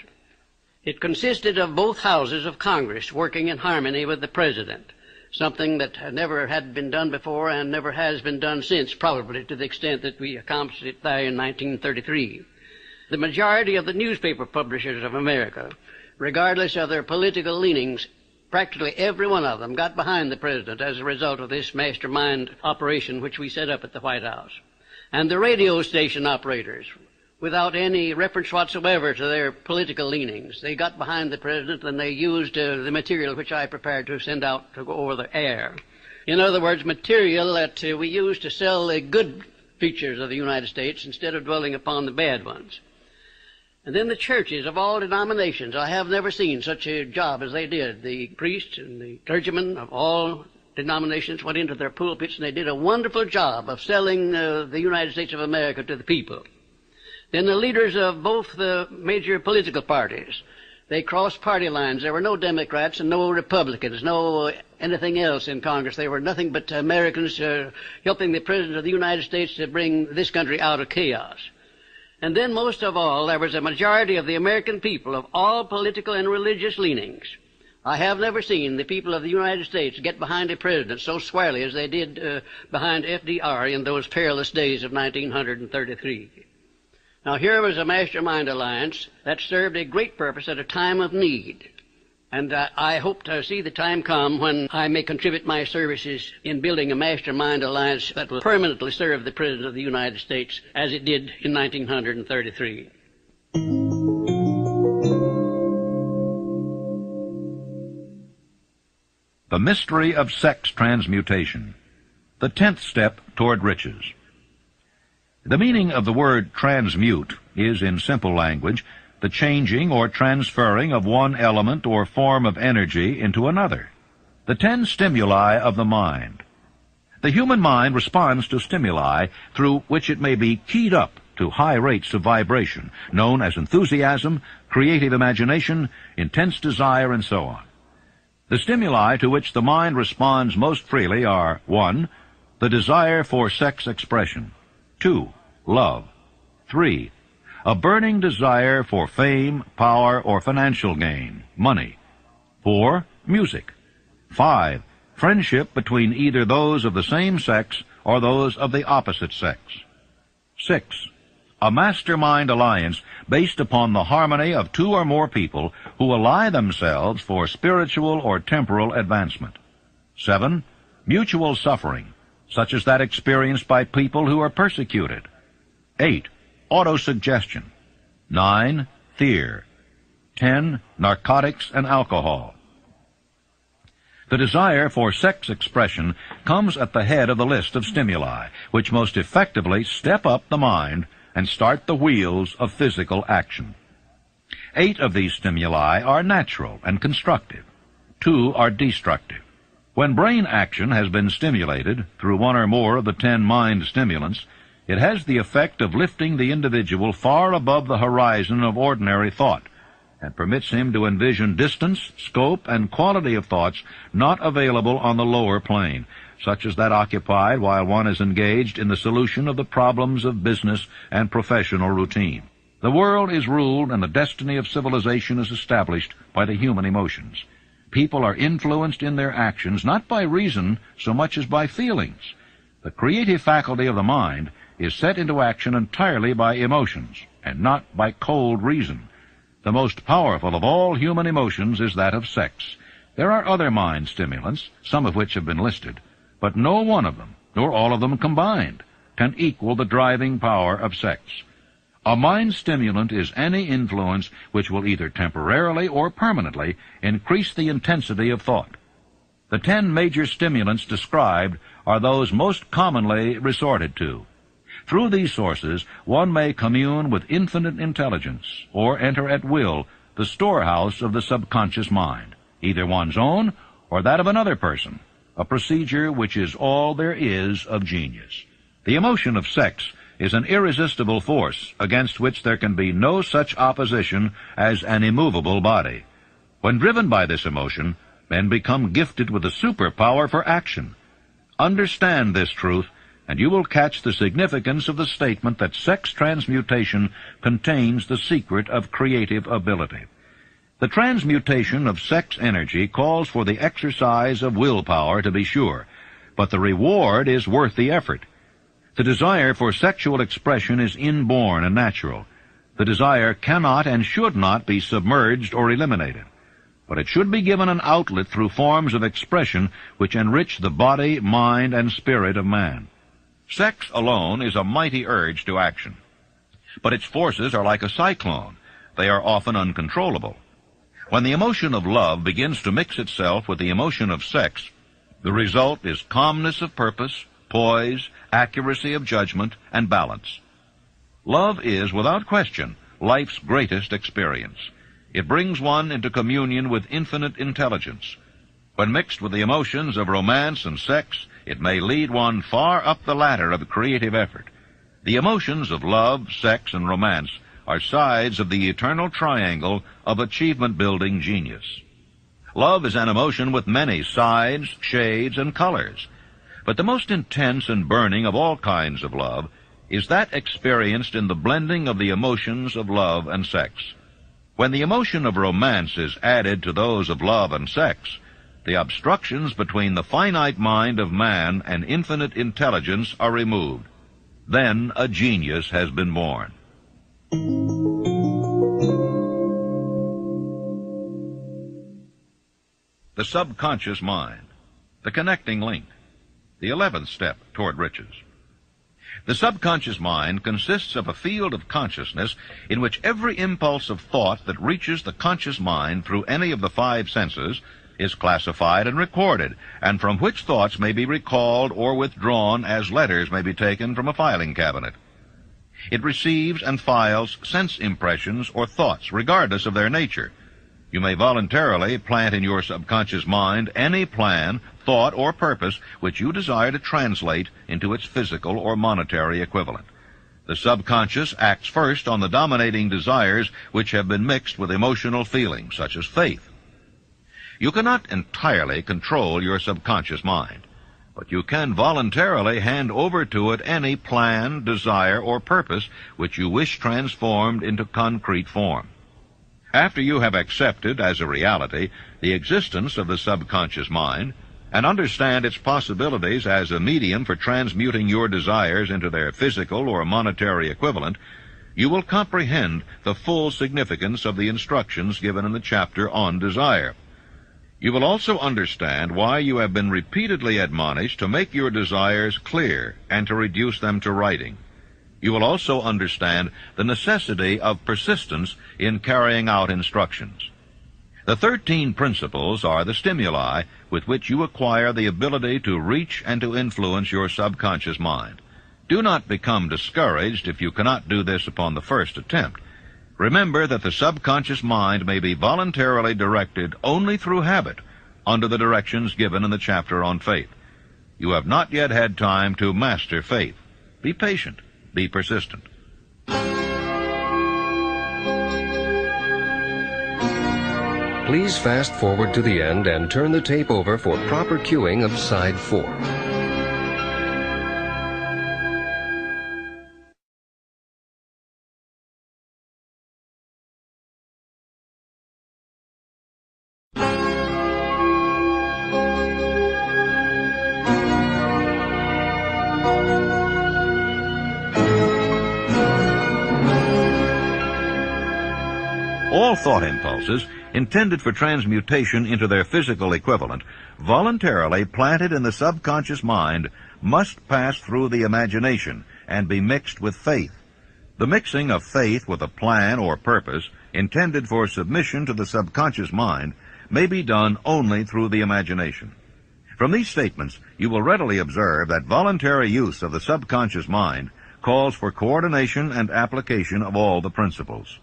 It consisted of both houses of Congress working in harmony with the President. something that never had been done before and never has been done since, probably to the extent that we accomplished it there in 1933. The majority of the newspaper publishers of America, regardless of their political leanings, practically every one of them got behind the president as a result of this mastermind operation which we set up at the White House. And the radio station operators, without any reference whatsoever to their political leanings, they got behind the president and they used the material which I prepared to send out to go over the air. In other words, material that we used to sell the good features of the United States instead of dwelling upon the bad ones. And then the churches of all denominations, I have never seen such a job as they did. The priests and the clergymen of all denominations went into their pulpits and they did a wonderful job of selling the United States of America to the people. Then the leaders of both the major political parties, they crossed party lines. There were no Democrats and no Republicans, no anything else in Congress. They were nothing but Americans helping the President of the United States to bring this country out of chaos. And then most of all, there was a majority of the American people of all political and religious leanings. I have never seen the people of the United States get behind a president so squarely as they did behind FDR in those perilous days of 1933. Now here was a mastermind alliance that served a great purpose at a time of need. And I hope to see the time come when I may contribute my services in building a mastermind alliance that will permanently serve the President of the United States as it did in 1933. The mystery of sex transmutation, the 10th step toward riches. The meaning of the word transmute is, in simple language, the changing or transferring of one element or form of energy into another. The 10 stimuli of the mind. The human mind responds to stimuli through which it may be keyed up to high rates of vibration, known as enthusiasm, creative imagination, intense desire, and so on. The stimuli to which the mind responds most freely are 1. The desire for sex expression. 2. Love. 3. A burning desire for fame, power, or financial gain, money. 4. Music. 5. Friendship between either those of the same sex or those of the opposite sex. 6. A mastermind alliance based upon the harmony of 2 or more people who ally themselves for spiritual or temporal advancement. 7. Mutual suffering, such as that experienced by people who are persecuted. 8. Autosuggestion. 9. Fear. 10. Narcotics and alcohol. The desire for sex expression comes at the head of the list of stimuli, which most effectively step up the mind and start the wheels of physical action. 8 of these stimuli are natural and constructive. 2 are destructive. When brain action has been stimulated through one or more of the 10 mind stimulants, it has the effect of lifting the individual far above the horizon of ordinary thought and permits him to envision distance, scope, and quality of thoughts not available on the lower plane, such as that occupied while one is engaged in the solution of the problems of business and professional routine. The world is ruled and the destiny of civilization is established by the human emotions. People are influenced in their actions not by reason so much as by feelings. The creative faculty of the mind is set into action entirely by emotions, and not by cold reason. The most powerful of all human emotions is that of sex. There are other mind stimulants, some of which have been listed, but no one of them, nor all of them combined, can equal the driving power of sex. A mind stimulant is any influence which will either temporarily or permanently increase the intensity of thought. The 10 major stimulants described are those most commonly resorted to. Through these sources, one may commune with infinite intelligence, or enter at will the storehouse of the subconscious mind, either one's own or that of another person, a procedure which is all there is of genius. The emotion of sex is an irresistible force against which there can be no such opposition as an immovable body. When driven by this emotion, men become gifted with a superpower for action. Understand this truth, and you will catch the significance of the statement that sex transmutation contains the secret of creative ability. The transmutation of sex energy calls for the exercise of willpower, to be sure, but the reward is worth the effort. The desire for sexual expression is inborn and natural. The desire cannot and should not be submerged or eliminated, but it should be given an outlet through forms of expression which enrich the body, mind, and spirit of man. Sex alone is a mighty urge to action, but its forces are like a cyclone. They are often uncontrollable. When the emotion of love begins to mix itself with the emotion of sex, the result is calmness of purpose, poise, accuracy of judgment, and balance. Love is, without question, life's greatest experience. It brings one into communion with infinite intelligence. When mixed with the emotions of romance and sex, it may lead one far up the ladder of creative effort. The emotions of love, sex, and romance are sides of the eternal triangle of achievement-building genius. Love is an emotion with many sides, shades, and colors. But the most intense and burning of all kinds of love is that experienced in the blending of the emotions of love and sex. When the emotion of romance is added to those of love and sex, the obstructions between the finite mind of man and infinite intelligence are removed. Then a genius has been born. The subconscious mind, the connecting link, the 11th step toward riches. The subconscious mind consists of a field of consciousness in which every impulse of thought that reaches the conscious mind through any of the 5 senses is classified and recorded, and from which thoughts may be recalled or withdrawn as letters may be taken from a filing cabinet. It receives and files sense impressions or thoughts regardless of their nature. You may voluntarily plant in your subconscious mind any plan, thought, or purpose which you desire to translate into its physical or monetary equivalent. The subconscious acts first on the dominating desires which have been mixed with emotional feelings, such as faith. You cannot entirely control your subconscious mind, but you can voluntarily hand over to it any plan, desire, or purpose which you wish transformed into concrete form. After you have accepted as a reality the existence of the subconscious mind and understand its possibilities as a medium for transmuting your desires into their physical or monetary equivalent, you will comprehend the full significance of the instructions given in the chapter on desire. You will also understand why you have been repeatedly admonished to make your desires clear and to reduce them to writing. You will also understand the necessity of persistence in carrying out instructions. The 13 principles are the stimuli with which you acquire the ability to reach and to influence your subconscious mind. Do not become discouraged if you cannot do this upon the first attempt. Remember that the subconscious mind may be voluntarily directed only through habit under the directions given in the chapter on faith. You have not yet had time to master faith. Be patient. Be persistent. Please fast forward to the end and turn the tape over for proper cueing of side 4. All thought impulses intended for transmutation into their physical equivalent, voluntarily planted in the subconscious mind, must pass through the imagination and be mixed with faith. The mixing of faith with a plan or purpose intended for submission to the subconscious mind may be done only through the imagination. From these statements, you will readily observe that voluntary use of the subconscious mind calls for coordination and application of all the principles.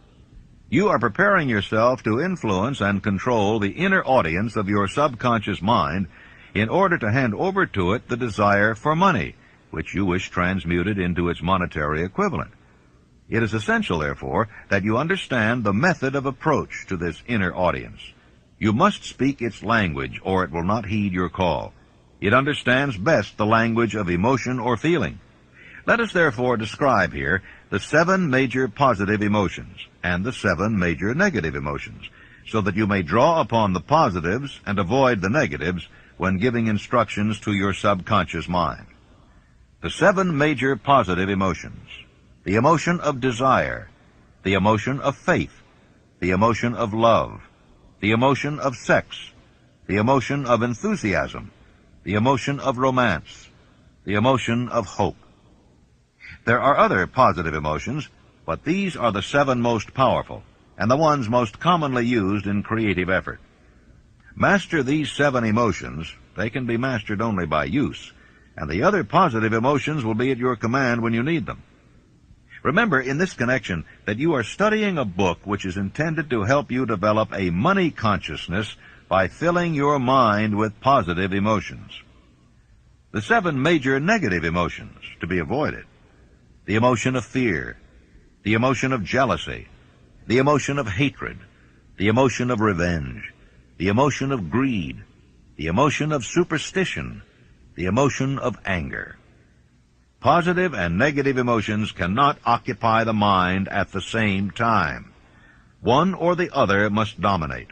You are preparing yourself to influence and control the inner audience of your subconscious mind in order to hand over to it the desire for money, which you wish transmuted into its monetary equivalent. It is essential, therefore, that you understand the method of approach to this inner audience. You must speak its language, or it will not heed your call. It understands best the language of emotion or feeling. Let us therefore describe here the 7 major positive emotions and the 7 major negative emotions, so that you may draw upon the positives and avoid the negatives when giving instructions to your subconscious mind. The 7 major positive emotions: the emotion of desire, the emotion of faith, the emotion of love, the emotion of sex, the emotion of enthusiasm, the emotion of romance, the emotion of hope. There are other positive emotions, but these are the 7 most powerful and the ones most commonly used in creative effort. Master these 7 emotions. They can be mastered only by use, and the other positive emotions will be at your command when you need them. Remember in this connection that you are studying a book which is intended to help you develop a money consciousness by filling your mind with positive emotions. The 7 major negative emotions to be avoided: the emotion of fear, the emotion of jealousy, the emotion of hatred, the emotion of revenge, the emotion of greed, the emotion of superstition, the emotion of anger. Positive and negative emotions cannot occupy the mind at the same time. One or the other must dominate.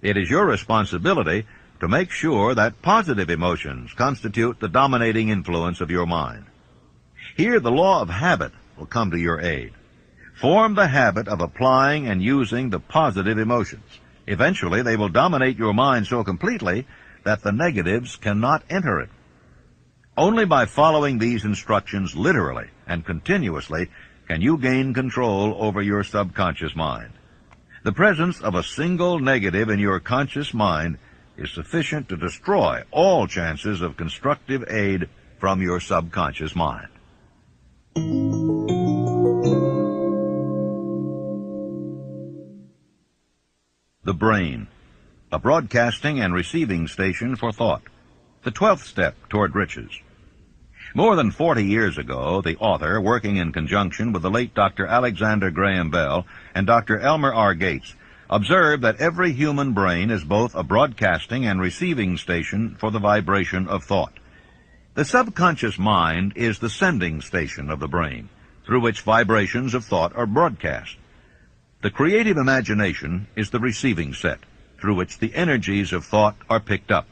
It is your responsibility to make sure that positive emotions constitute the dominating influence of your mind. Here the law of habit will come to your aid. Form the habit of applying and using the positive emotions. Eventually they will dominate your mind so completely that the negatives cannot enter it. Only by following these instructions literally and continuously can you gain control over your subconscious mind. The presence of a single negative in your conscious mind is sufficient to destroy all chances of constructive aid from your subconscious mind. The brain, a broadcasting and receiving station for thought. The 12th step toward riches. More than 40 years ago, the author, working in conjunction with the late Dr. Alexander Graham Bell and Dr. Elmer R. Gates, observed that every human brain is both a broadcasting and receiving station for the vibration of thought. The subconscious mind is the sending station of the brain, through which vibrations of thought are broadcast. The creative imagination is the receiving set, through which the energies of thought are picked up.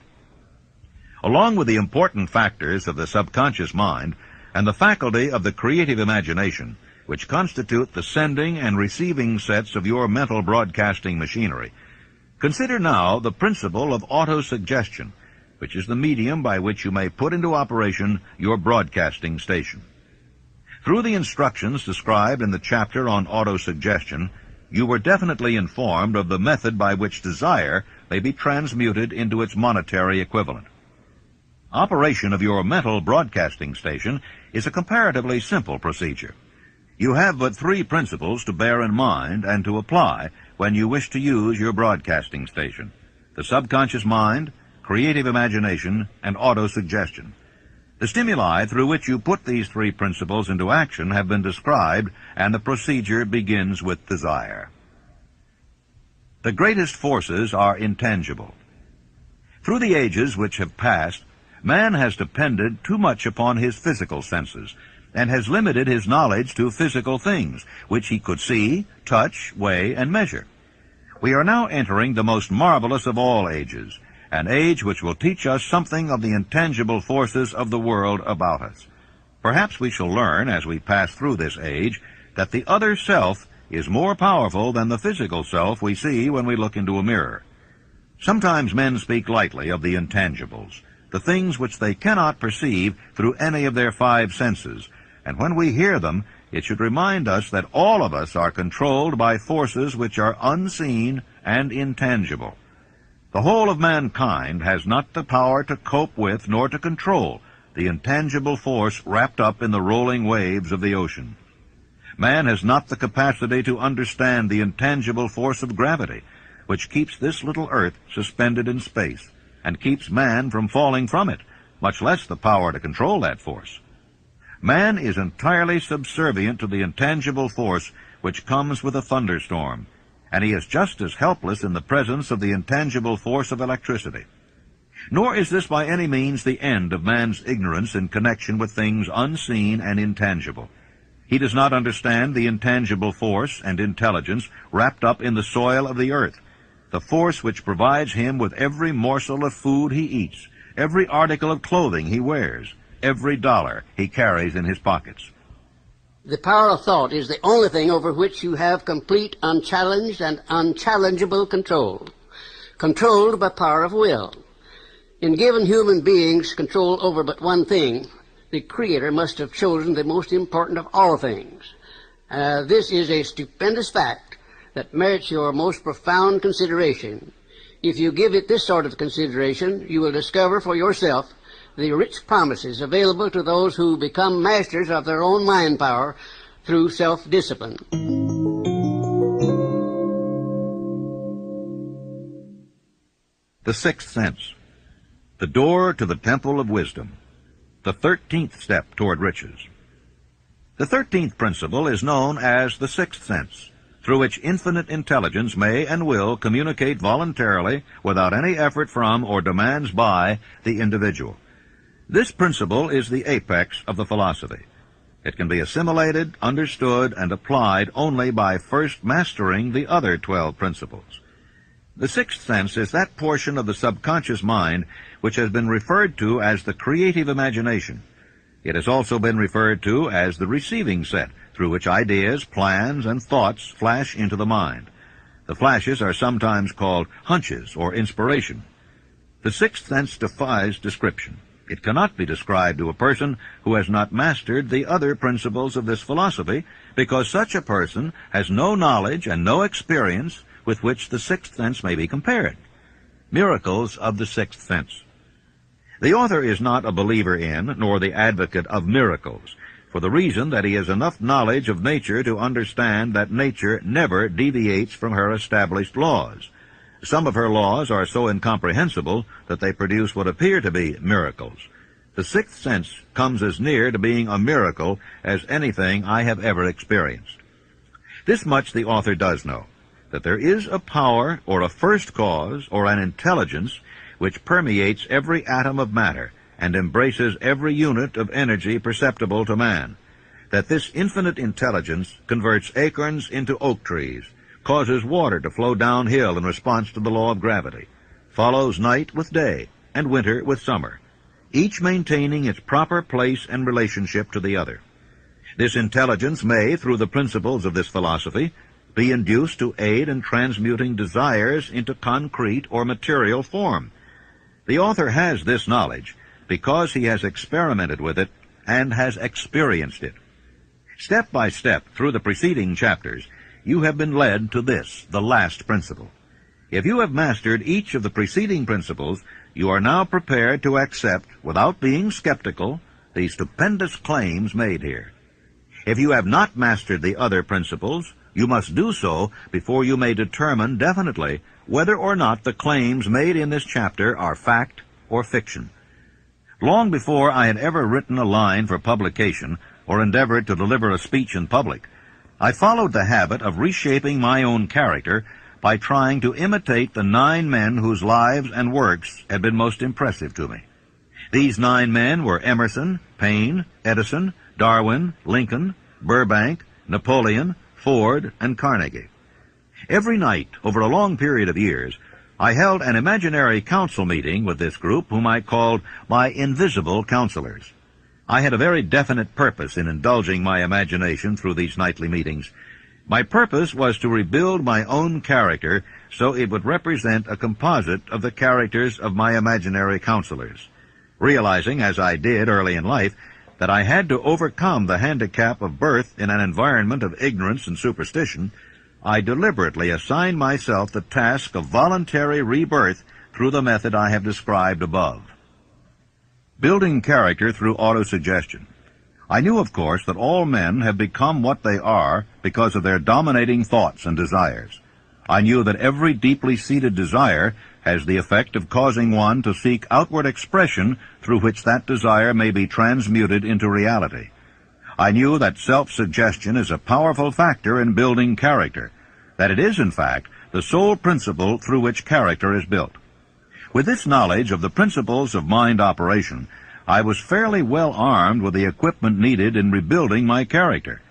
Along with the important factors of the subconscious mind and the faculty of the creative imagination, which constitute the sending and receiving sets of your mental broadcasting machinery, consider now the principle of autosuggestion, which is the medium by which you may put into operation your broadcasting station. Through the instructions described in the chapter on autosuggestion, you were definitely informed of the method by which desire may be transmuted into its monetary equivalent. Operation of your mental broadcasting station is a comparatively simple procedure. You have but 3 principles to bear in mind and to apply when you wish to use your broadcasting station: the subconscious mind, creative imagination, and autosuggestion. The stimuli through which you put these 3 principles into action have been described, and the procedure begins with desire. The greatest forces are intangible. Through the ages which have passed, man has depended too much upon his physical senses, and has limited his knowledge to physical things, which he could see, touch, weigh, and measure. We are now entering the most marvelous of all ages, an age which will teach us something of the intangible forces of the world about us. Perhaps we shall learn, as we pass through this age, that the other self is more powerful than the physical self we see when we look into a mirror. Sometimes men speak lightly of the intangibles, the things which they cannot perceive through any of their 5 senses, and when we hear them, it should remind us that all of us are controlled by forces which are unseen and intangible. The whole of mankind has not the power to cope with nor to control the intangible force wrapped up in the rolling waves of the ocean. Man has not the capacity to understand the intangible force of gravity, which keeps this little earth suspended in space, and keeps man from falling from it, much less the power to control that force. Man is entirely subservient to the intangible force which comes with a thunderstorm, and he is just as helpless in the presence of the intangible force of electricity. Nor is this by any means the end of man's ignorance in connection with things unseen and intangible. He does not understand the intangible force and intelligence wrapped up in the soil of the earth, the force which provides him with every morsel of food he eats, every article of clothing he wears, every dollar he carries in his pockets. The power of thought is the only thing over which you have complete, unchallenged, and unchallengeable control. Controlled by power of will. In giving human beings control over but one thing, the Creator must have chosen the most important of all things. This is a stupendous fact that merits your most profound consideration. If you give it this sort of consideration, you will discover for yourself the rich promises available to those who become masters of their own mind power through self-discipline. The sixth sense, the door to the temple of wisdom, the 13th step toward riches. The 13th principle is known as the sixth sense, through which infinite intelligence may and will communicate voluntarily without any effort from or demands by the individual. This principle is the apex of the philosophy. It can be assimilated, understood, and applied only by first mastering the other 12 principles. The sixth sense is that portion of the subconscious mind which has been referred to as the creative imagination. It has also been referred to as the receiving set, through which ideas, plans, and thoughts flash into the mind. The flashes are sometimes called hunches or inspiration. The sixth sense defies description. It cannot be described to a person who has not mastered the other principles of this philosophy, because such a person has no knowledge and no experience with which the sixth sense may be compared. Miracles of the sixth sense. The author is not a believer in, nor the advocate of miracles, for the reason that he has enough knowledge of nature to understand that nature never deviates from her established laws. Some of her laws are so incomprehensible that they produce what appear to be miracles. The sixth sense comes as near to being a miracle as anything I have ever experienced. This much the author does know, that there is a power or a first cause or an intelligence which permeates every atom of matter and embraces every unit of energy perceptible to man, that this infinite intelligence converts acorns into oak trees, causes water to flow downhill in response to the law of gravity, follows night with day and winter with summer, each maintaining its proper place and relationship to the other. This intelligence may, through the principles of this philosophy, be induced to aid in transmuting desires into concrete or material form. The author has this knowledge because he has experimented with it and has experienced it. Step by step through the preceding chapters, you have been led to this, the last principle. If you have mastered each of the preceding principles, you are now prepared to accept, without being skeptical, the stupendous claims made here. If you have not mastered the other principles, you must do so before you may determine definitely whether or not the claims made in this chapter are fact or fiction. Long before I had ever written a line for publication or endeavored to deliver a speech in public, I followed the habit of reshaping my own character by trying to imitate the 9 men whose lives and works had been most impressive to me. These 9 men were Emerson, Paine, Edison, Darwin, Lincoln, Burbank, Napoleon, Ford, and Carnegie. Every night, over a long period of years, I held an imaginary council meeting with this group whom I called my invisible counselors. I had a very definite purpose in indulging my imagination through these nightly meetings. My purpose was to rebuild my own character so it would represent a composite of the characters of my imaginary counselors. Realizing, as I did early in life, that I had to overcome the handicap of birth in an environment of ignorance and superstition, I deliberately assigned myself the task of voluntary rebirth through the method I have described above. Building character through autosuggestion. I knew, of course, that all men have become what they are because of their dominating thoughts and desires. I knew that every deeply seated desire has the effect of causing one to seek outward expression through which that desire may be transmuted into reality. I knew that self-suggestion is a powerful factor in building character, that it is, in fact, the sole principle through which character is built. With this knowledge of the principles of mind operation, I was fairly well armed with the equipment needed in rebuilding my character.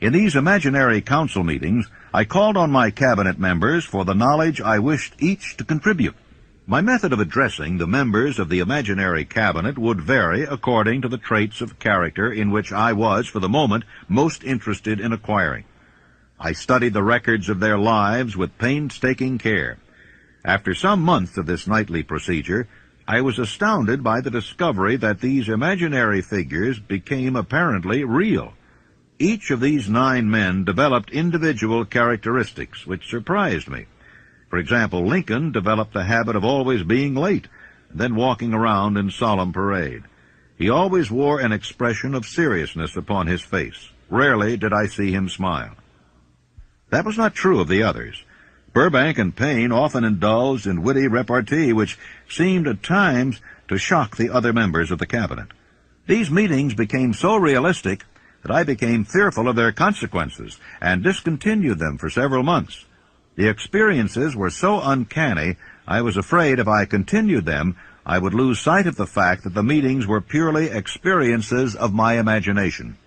In these imaginary council meetings, I called on my cabinet members for the knowledge I wished each to contribute. My method of addressing the members of the imaginary cabinet would vary according to the traits of character in which I was, for the moment, most interested in acquiring. I studied the records of their lives with painstaking care. After some months of this nightly procedure, I was astounded by the discovery that these imaginary figures became apparently real. Each of these 9 men developed individual characteristics which surprised me. For example, Lincoln developed the habit of always being late, and then walking around in solemn parade. He always wore an expression of seriousness upon his face. Rarely did I see him smile. That was not true of the others. Burbank and Payne often indulged in witty repartee which seemed at times to shock the other members of the cabinet. These meetings became so realistic that I became fearful of their consequences and discontinued them for several months. The experiences were so uncanny, I was afraid if I continued them, I would lose sight of the fact that the meetings were purely experiences of my imagination.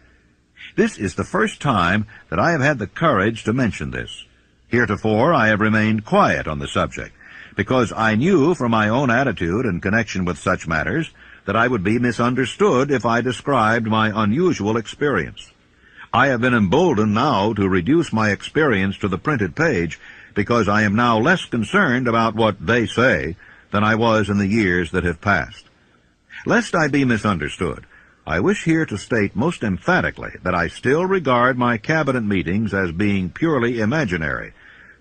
This is the first time that I have had the courage to mention this. Heretofore, I have remained quiet on the subject, because I knew from my own attitude in connection with such matters that I would be misunderstood if I described my unusual experience. I have been emboldened now to reduce my experience to the printed page, because I am now less concerned about what they say than I was in the years that have passed. Lest I be misunderstood, I wish here to state most emphatically that I still regard my cabinet meetings as being purely imaginary,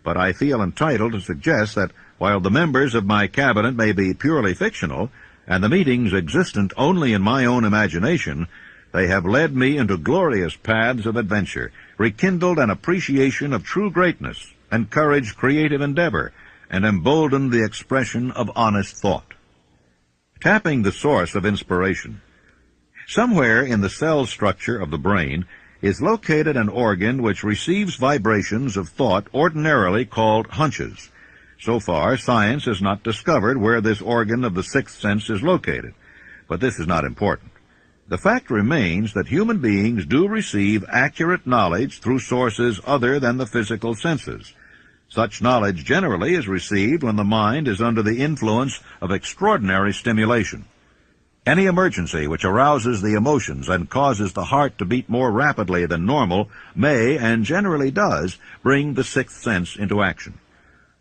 but I feel entitled to suggest that while the members of my cabinet may be purely fictional, and the meetings existent only in my own imagination, they have led me into glorious paths of adventure, rekindled an appreciation of true greatness, encouraged creative endeavor, and emboldened the expression of honest thought. Tapping the source of inspiration. Somewhere in the cell structure of the brain is located an organ which receives vibrations of thought ordinarily called hunches. So far, science has not discovered where this organ of the sixth sense is located, but this is not important. The fact remains that human beings do receive accurate knowledge through sources other than the physical senses. Such knowledge generally is received when the mind is under the influence of extraordinary stimulation. Any emergency which arouses the emotions and causes the heart to beat more rapidly than normal may, and generally does, bring the sixth sense into action.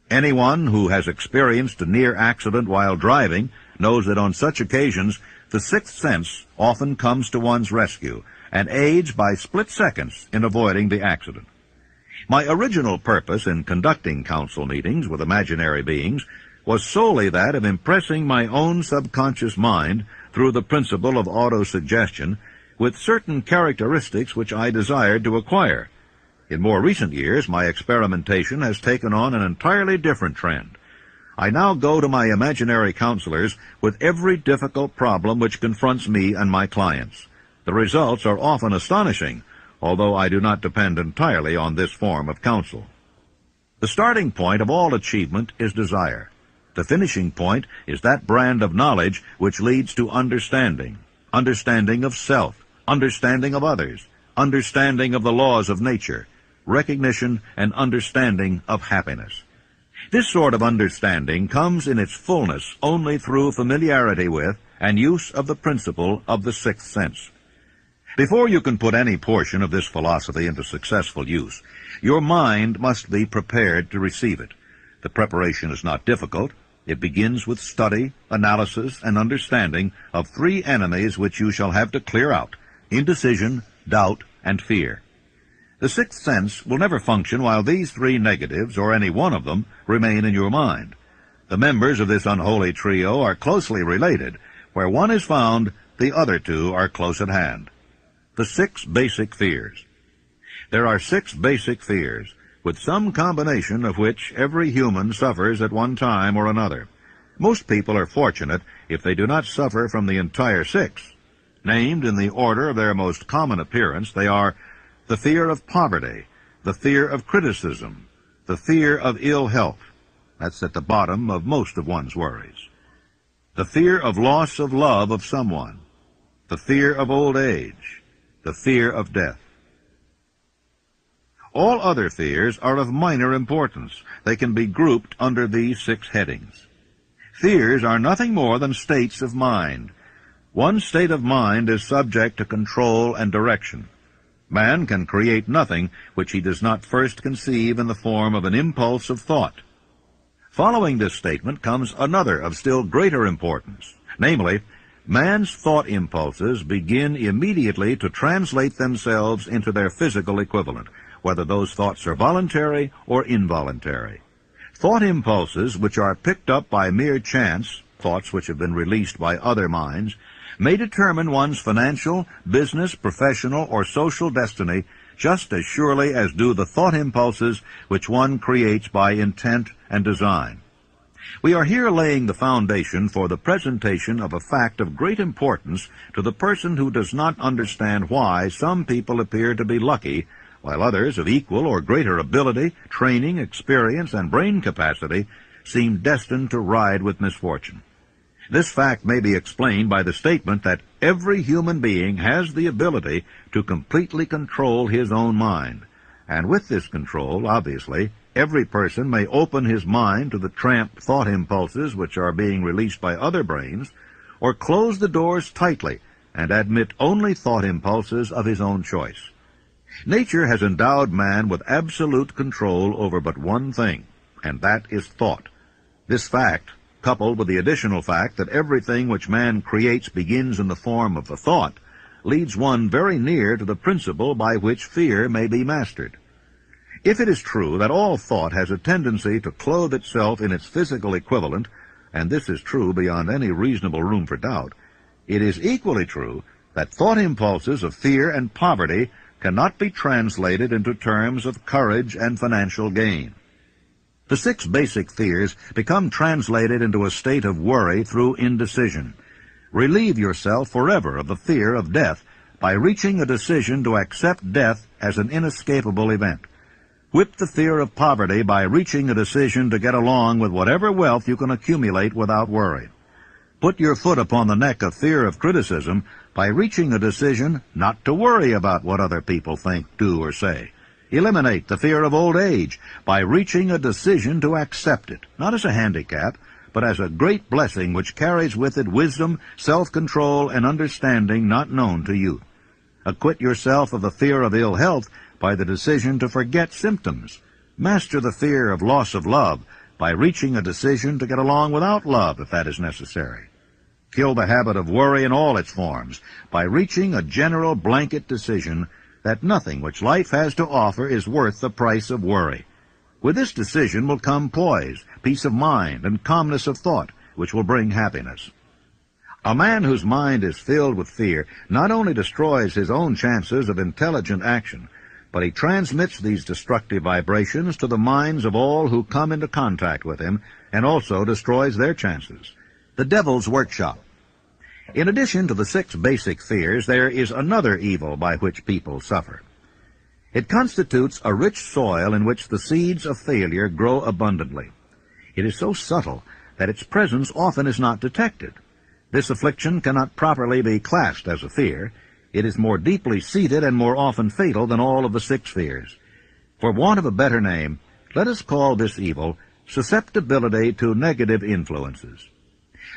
Anyone who has experienced a near accident while driving knows that on such occasions the sixth sense often comes to one's rescue and aids by split seconds in avoiding the accident. My original purpose in conducting council meetings with imaginary beings was solely that of impressing my own subconscious mind through the principle of autosuggestion with certain characteristics which I desired to acquire. In more recent years, my experimentation has taken on an entirely different trend. I now go to my imaginary counselors with every difficult problem which confronts me and my clients. The results are often astonishing, although I do not depend entirely on this form of counsel. The starting point of all achievement is desire. The finishing point is that brand of knowledge which leads to understanding, understanding of self, understanding of others, understanding of the laws of nature, recognition and understanding of happiness. This sort of understanding comes in its fullness only through familiarity with and use of the principle of the sixth sense. Before you can put any portion of this philosophy into successful use, your mind must be prepared to receive it. The preparation is not difficult. It begins with study, analysis, and understanding of 3 enemies which you shall have to clear out: indecision, doubt, and fear. The sixth sense will never function while these 3 negatives, or any one of them, remain in your mind. The members of this unholy trio are closely related. Where one is found, the other 2 are close at hand. The 6 basic fears. There are 6 basic fears, with some combination of which every human suffers at one time or another. Most people are fortunate if they do not suffer from the entire 6. Named in the order of their most common appearance, they are the fear of poverty, the fear of criticism, the fear of ill health. That's at the bottom of most of one's worries. The fear of loss of love of someone, the fear of old age, the fear of death. All other fears are of minor importance. They can be grouped under these 6 headings. Fears are nothing more than states of mind. One state of mind is subject to control and direction. Man can create nothing which he does not first conceive in the form of an impulse of thought. Following this statement comes another of still greater importance, namely, man's thought impulses begin immediately to translate themselves into their physical equivalent, whether those thoughts are voluntary or involuntary. Thought impulses which are picked up by mere chance, thoughts which have been released by other minds, may determine one's financial, business, professional, or social destiny just as surely as do the thought impulses which one creates by intent and design. We are here laying the foundation for the presentation of a fact of great importance to the person who does not understand why some people appear to be lucky, while others of equal or greater ability, training, experience, and brain capacity seem destined to ride with misfortune. This fact may be explained by the statement that every human being has the ability to completely control his own mind, and with this control, obviously, every person may open his mind to the tramp thought impulses which are being released by other brains, or close the doors tightly and admit only thought impulses of his own choice. Nature has endowed man with absolute control over but one thing, and that is thought. This fact, coupled with the additional fact that everything which man creates begins in the form of a thought, leads one very near to the principle by which fear may be mastered. If it is true that all thought has a tendency to clothe itself in its physical equivalent, and this is true beyond any reasonable room for doubt, it is equally true that thought impulses of fear and poverty cannot be translated into terms of courage and financial gain. The 6 basic fears become translated into a state of worry through indecision. Relieve yourself forever of the fear of death by reaching a decision to accept death as an inescapable event. Whip the fear of poverty by reaching a decision to get along with whatever wealth you can accumulate without worry. Put your foot upon the neck of fear of criticism by reaching a decision not to worry about what other people think, do, or say. Eliminate the fear of old age by reaching a decision to accept it, not as a handicap, but as a great blessing which carries with it wisdom, self-control, and understanding not known to youth. Acquit yourself of the fear of ill health by the decision to forget symptoms. Master the fear of loss of love by reaching a decision to get along without love if that is necessary. Kill the habit of worry in all its forms by reaching a general blanket decision that nothing which life has to offer is worth the price of worry. With this decision will come poise, peace of mind, and calmness of thought, which will bring happiness. A man whose mind is filled with fear not only destroys his own chances of intelligent action, but he transmits these destructive vibrations to the minds of all who come into contact with him, and also destroys their chances. The devil's workshop. In addition to the 6 basic fears, there is another evil by which people suffer. It constitutes a rich soil in which the seeds of failure grow abundantly. It is so subtle that its presence often is not detected. This affliction cannot properly be classed as a fear. It is more deeply seated and more often fatal than all of the 6 fears. For want of a better name, let us call this evil susceptibility to negative influences.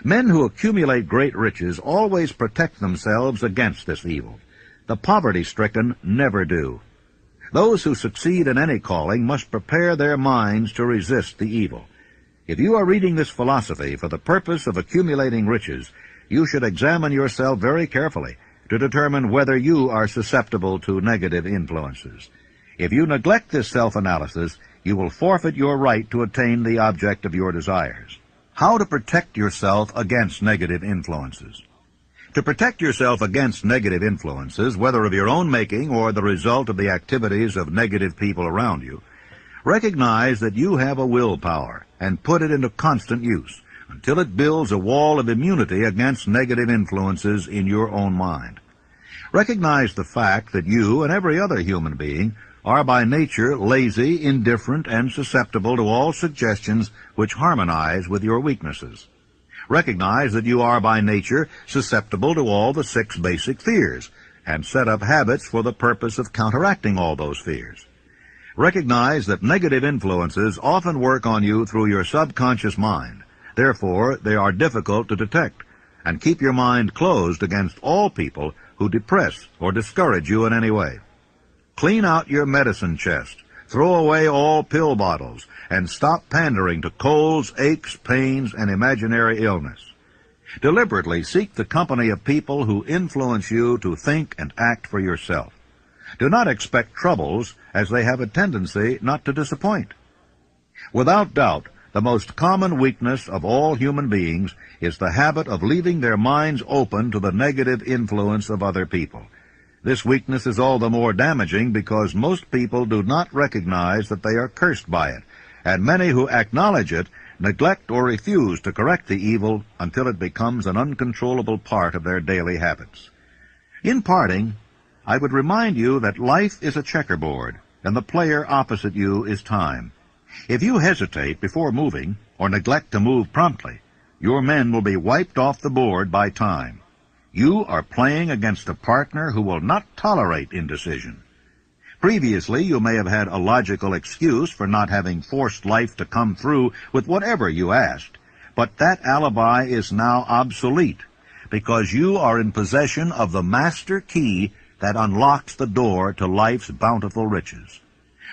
Men who accumulate great riches always protect themselves against this evil. The poverty-stricken never do. Those who succeed in any calling must prepare their minds to resist the evil. If you are reading this philosophy for the purpose of accumulating riches, you should examine yourself very carefully to determine whether you are susceptible to negative influences. If you neglect this self-analysis, you will forfeit your right to attain the object of your desires. How to protect yourself against negative influences. To protect yourself against negative influences, whether of your own making or the result of the activities of negative people around you, recognize that you have a willpower and put it into constant use until it builds a wall of immunity against negative influences in your own mind. Recognize the fact that you and every other human being are by nature lazy, indifferent, and susceptible to all suggestions which harmonize with your weaknesses. Recognize that you are by nature susceptible to all the 6 basic fears, and set up habits for the purpose of counteracting all those fears. Recognize that negative influences often work on you through your subconscious mind. Therefore, they are difficult to detect. And keep your mind closed against all people who depress or discourage you in any way. Clean out your medicine chest. Throw away all pill bottles, and stop pandering to colds, aches, pains, and imaginary illness. Deliberately seek the company of people who influence you to think and act for yourself. Do not expect troubles, as they have a tendency not to disappoint. Without doubt, the most common weakness of all human beings is the habit of leaving their minds open to the negative influence of other people. This weakness is all the more damaging because most people do not recognize that they are cursed by it, and many who acknowledge it neglect or refuse to correct the evil until it becomes an uncontrollable part of their daily habits. In parting, I would remind you that life is a checkerboard, and the player opposite you is time. If you hesitate before moving, or neglect to move promptly, your men will be wiped off the board by time. You are playing against a partner who will not tolerate indecision. Previously, you may have had a logical excuse for not having forced life to come through with whatever you asked, but that alibi is now obsolete, because you are in possession of the master key that unlocks the door to life's bountiful riches.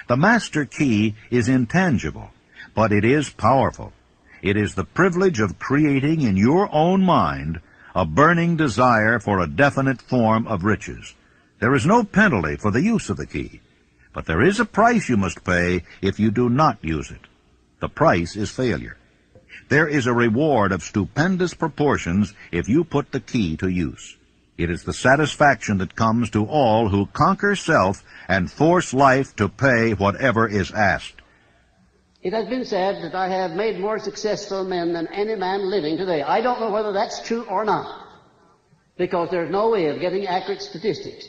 The master key is intangible, but it is powerful. It is the privilege of creating in your own mind a burning desire for a definite form of riches. There is no penalty for the use of the key, but there is a price you must pay if you do not use it. The price is failure. There is a reward of stupendous proportions if you put the key to use. It is the satisfaction that comes to all who conquer self and force life to pay whatever is asked. It has been said that I have made more successful men than any man living today. I don't know whether that's true or not, because there's no way of getting accurate statistics.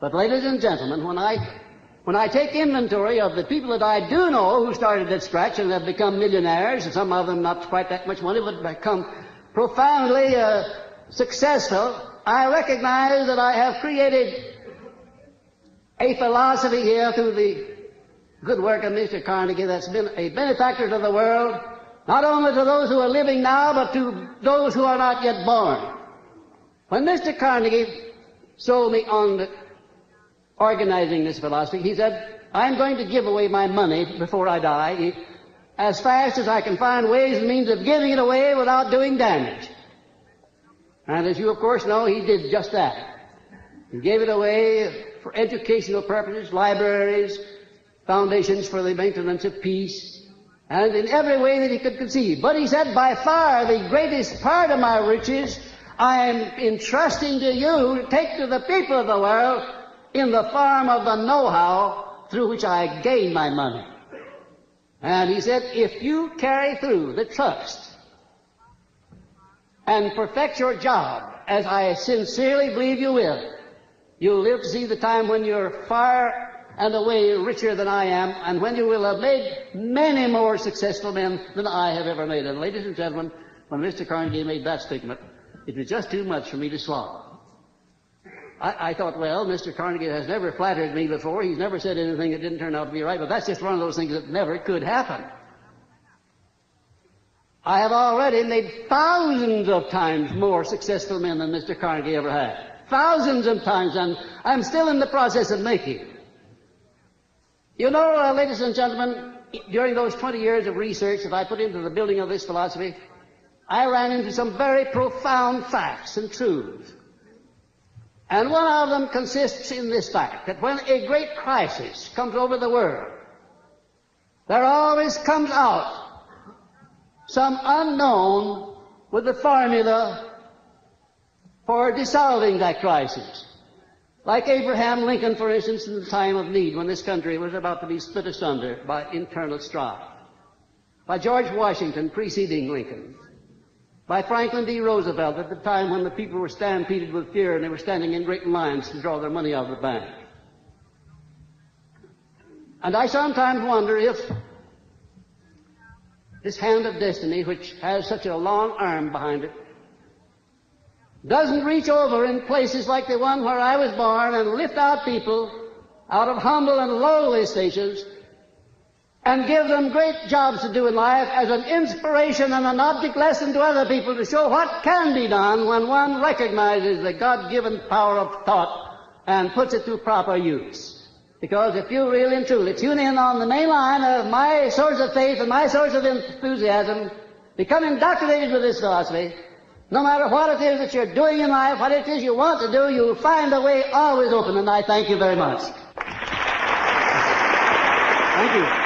But ladies and gentlemen, when I take inventory of the people that I do know who started at scratch and have become millionaires, and some of them not quite that much money, but become profoundly successful, I recognize that I have created a philosophy here through the good work of Mr. Carnegie that's been a benefactor to the world, not only to those who are living now, but to those who are not yet born. When Mr. Carnegie sold me on organizing this philosophy, he said, I'm going to give away my money before I die as fast as I can find ways and means of giving it away without doing damage. And as you of course know, he did just that. He gave it away for educational purposes, libraries, foundations for the maintenance of peace, and in every way that he could conceive. But he said, by far the greatest part of my riches I am entrusting to you to take to the people of the world in the form of the know-how through which I gain my money. And he said, if you carry through the trust and perfect your job, as I sincerely believe you will, you'll live to see the time when you're far and away richer than I am, and when you will have made many more successful men than I have ever made. And ladies and gentlemen, when Mr. Carnegie made that statement, it was just too much for me to swallow. I thought, well, Mr. Carnegie has never flattered me before. He's never said anything that didn't turn out to be right, but that's just one of those things that never could happen. I have already made thousands of times more successful men than Mr. Carnegie ever had. Thousands of times, and I'm still in the process of making. You know, ladies and gentlemen, during those 20 years of research that I put into the building of this philosophy, I ran into some very profound facts and truths. And one of them consists in this fact, that when a great crisis comes over the world, there always comes out some unknown with the formula for dissolving that crisis. Like Abraham Lincoln, for instance, in the time of need, when this country was about to be split asunder by internal strife. By George Washington preceding Lincoln. By Franklin D. Roosevelt at the time when the people were stampeded with fear and they were standing in great lines to draw their money out of the bank. And I sometimes wonder if this hand of destiny, which has such a long arm behind it, doesn't reach over in places like the one where I was born and lift out people out of humble and lowly stations and give them great jobs to do in life as an inspiration and an object lesson to other people to show what can be done when one recognizes the God-given power of thought and puts it to proper use. Because if you really and truly tune in on the main line of my source of faith and my source of enthusiasm, become indoctrinated with this philosophy, no matter what it is that you're doing in life, what it is you want to do, you'll find the way always open, and I thank you very much. Thank you.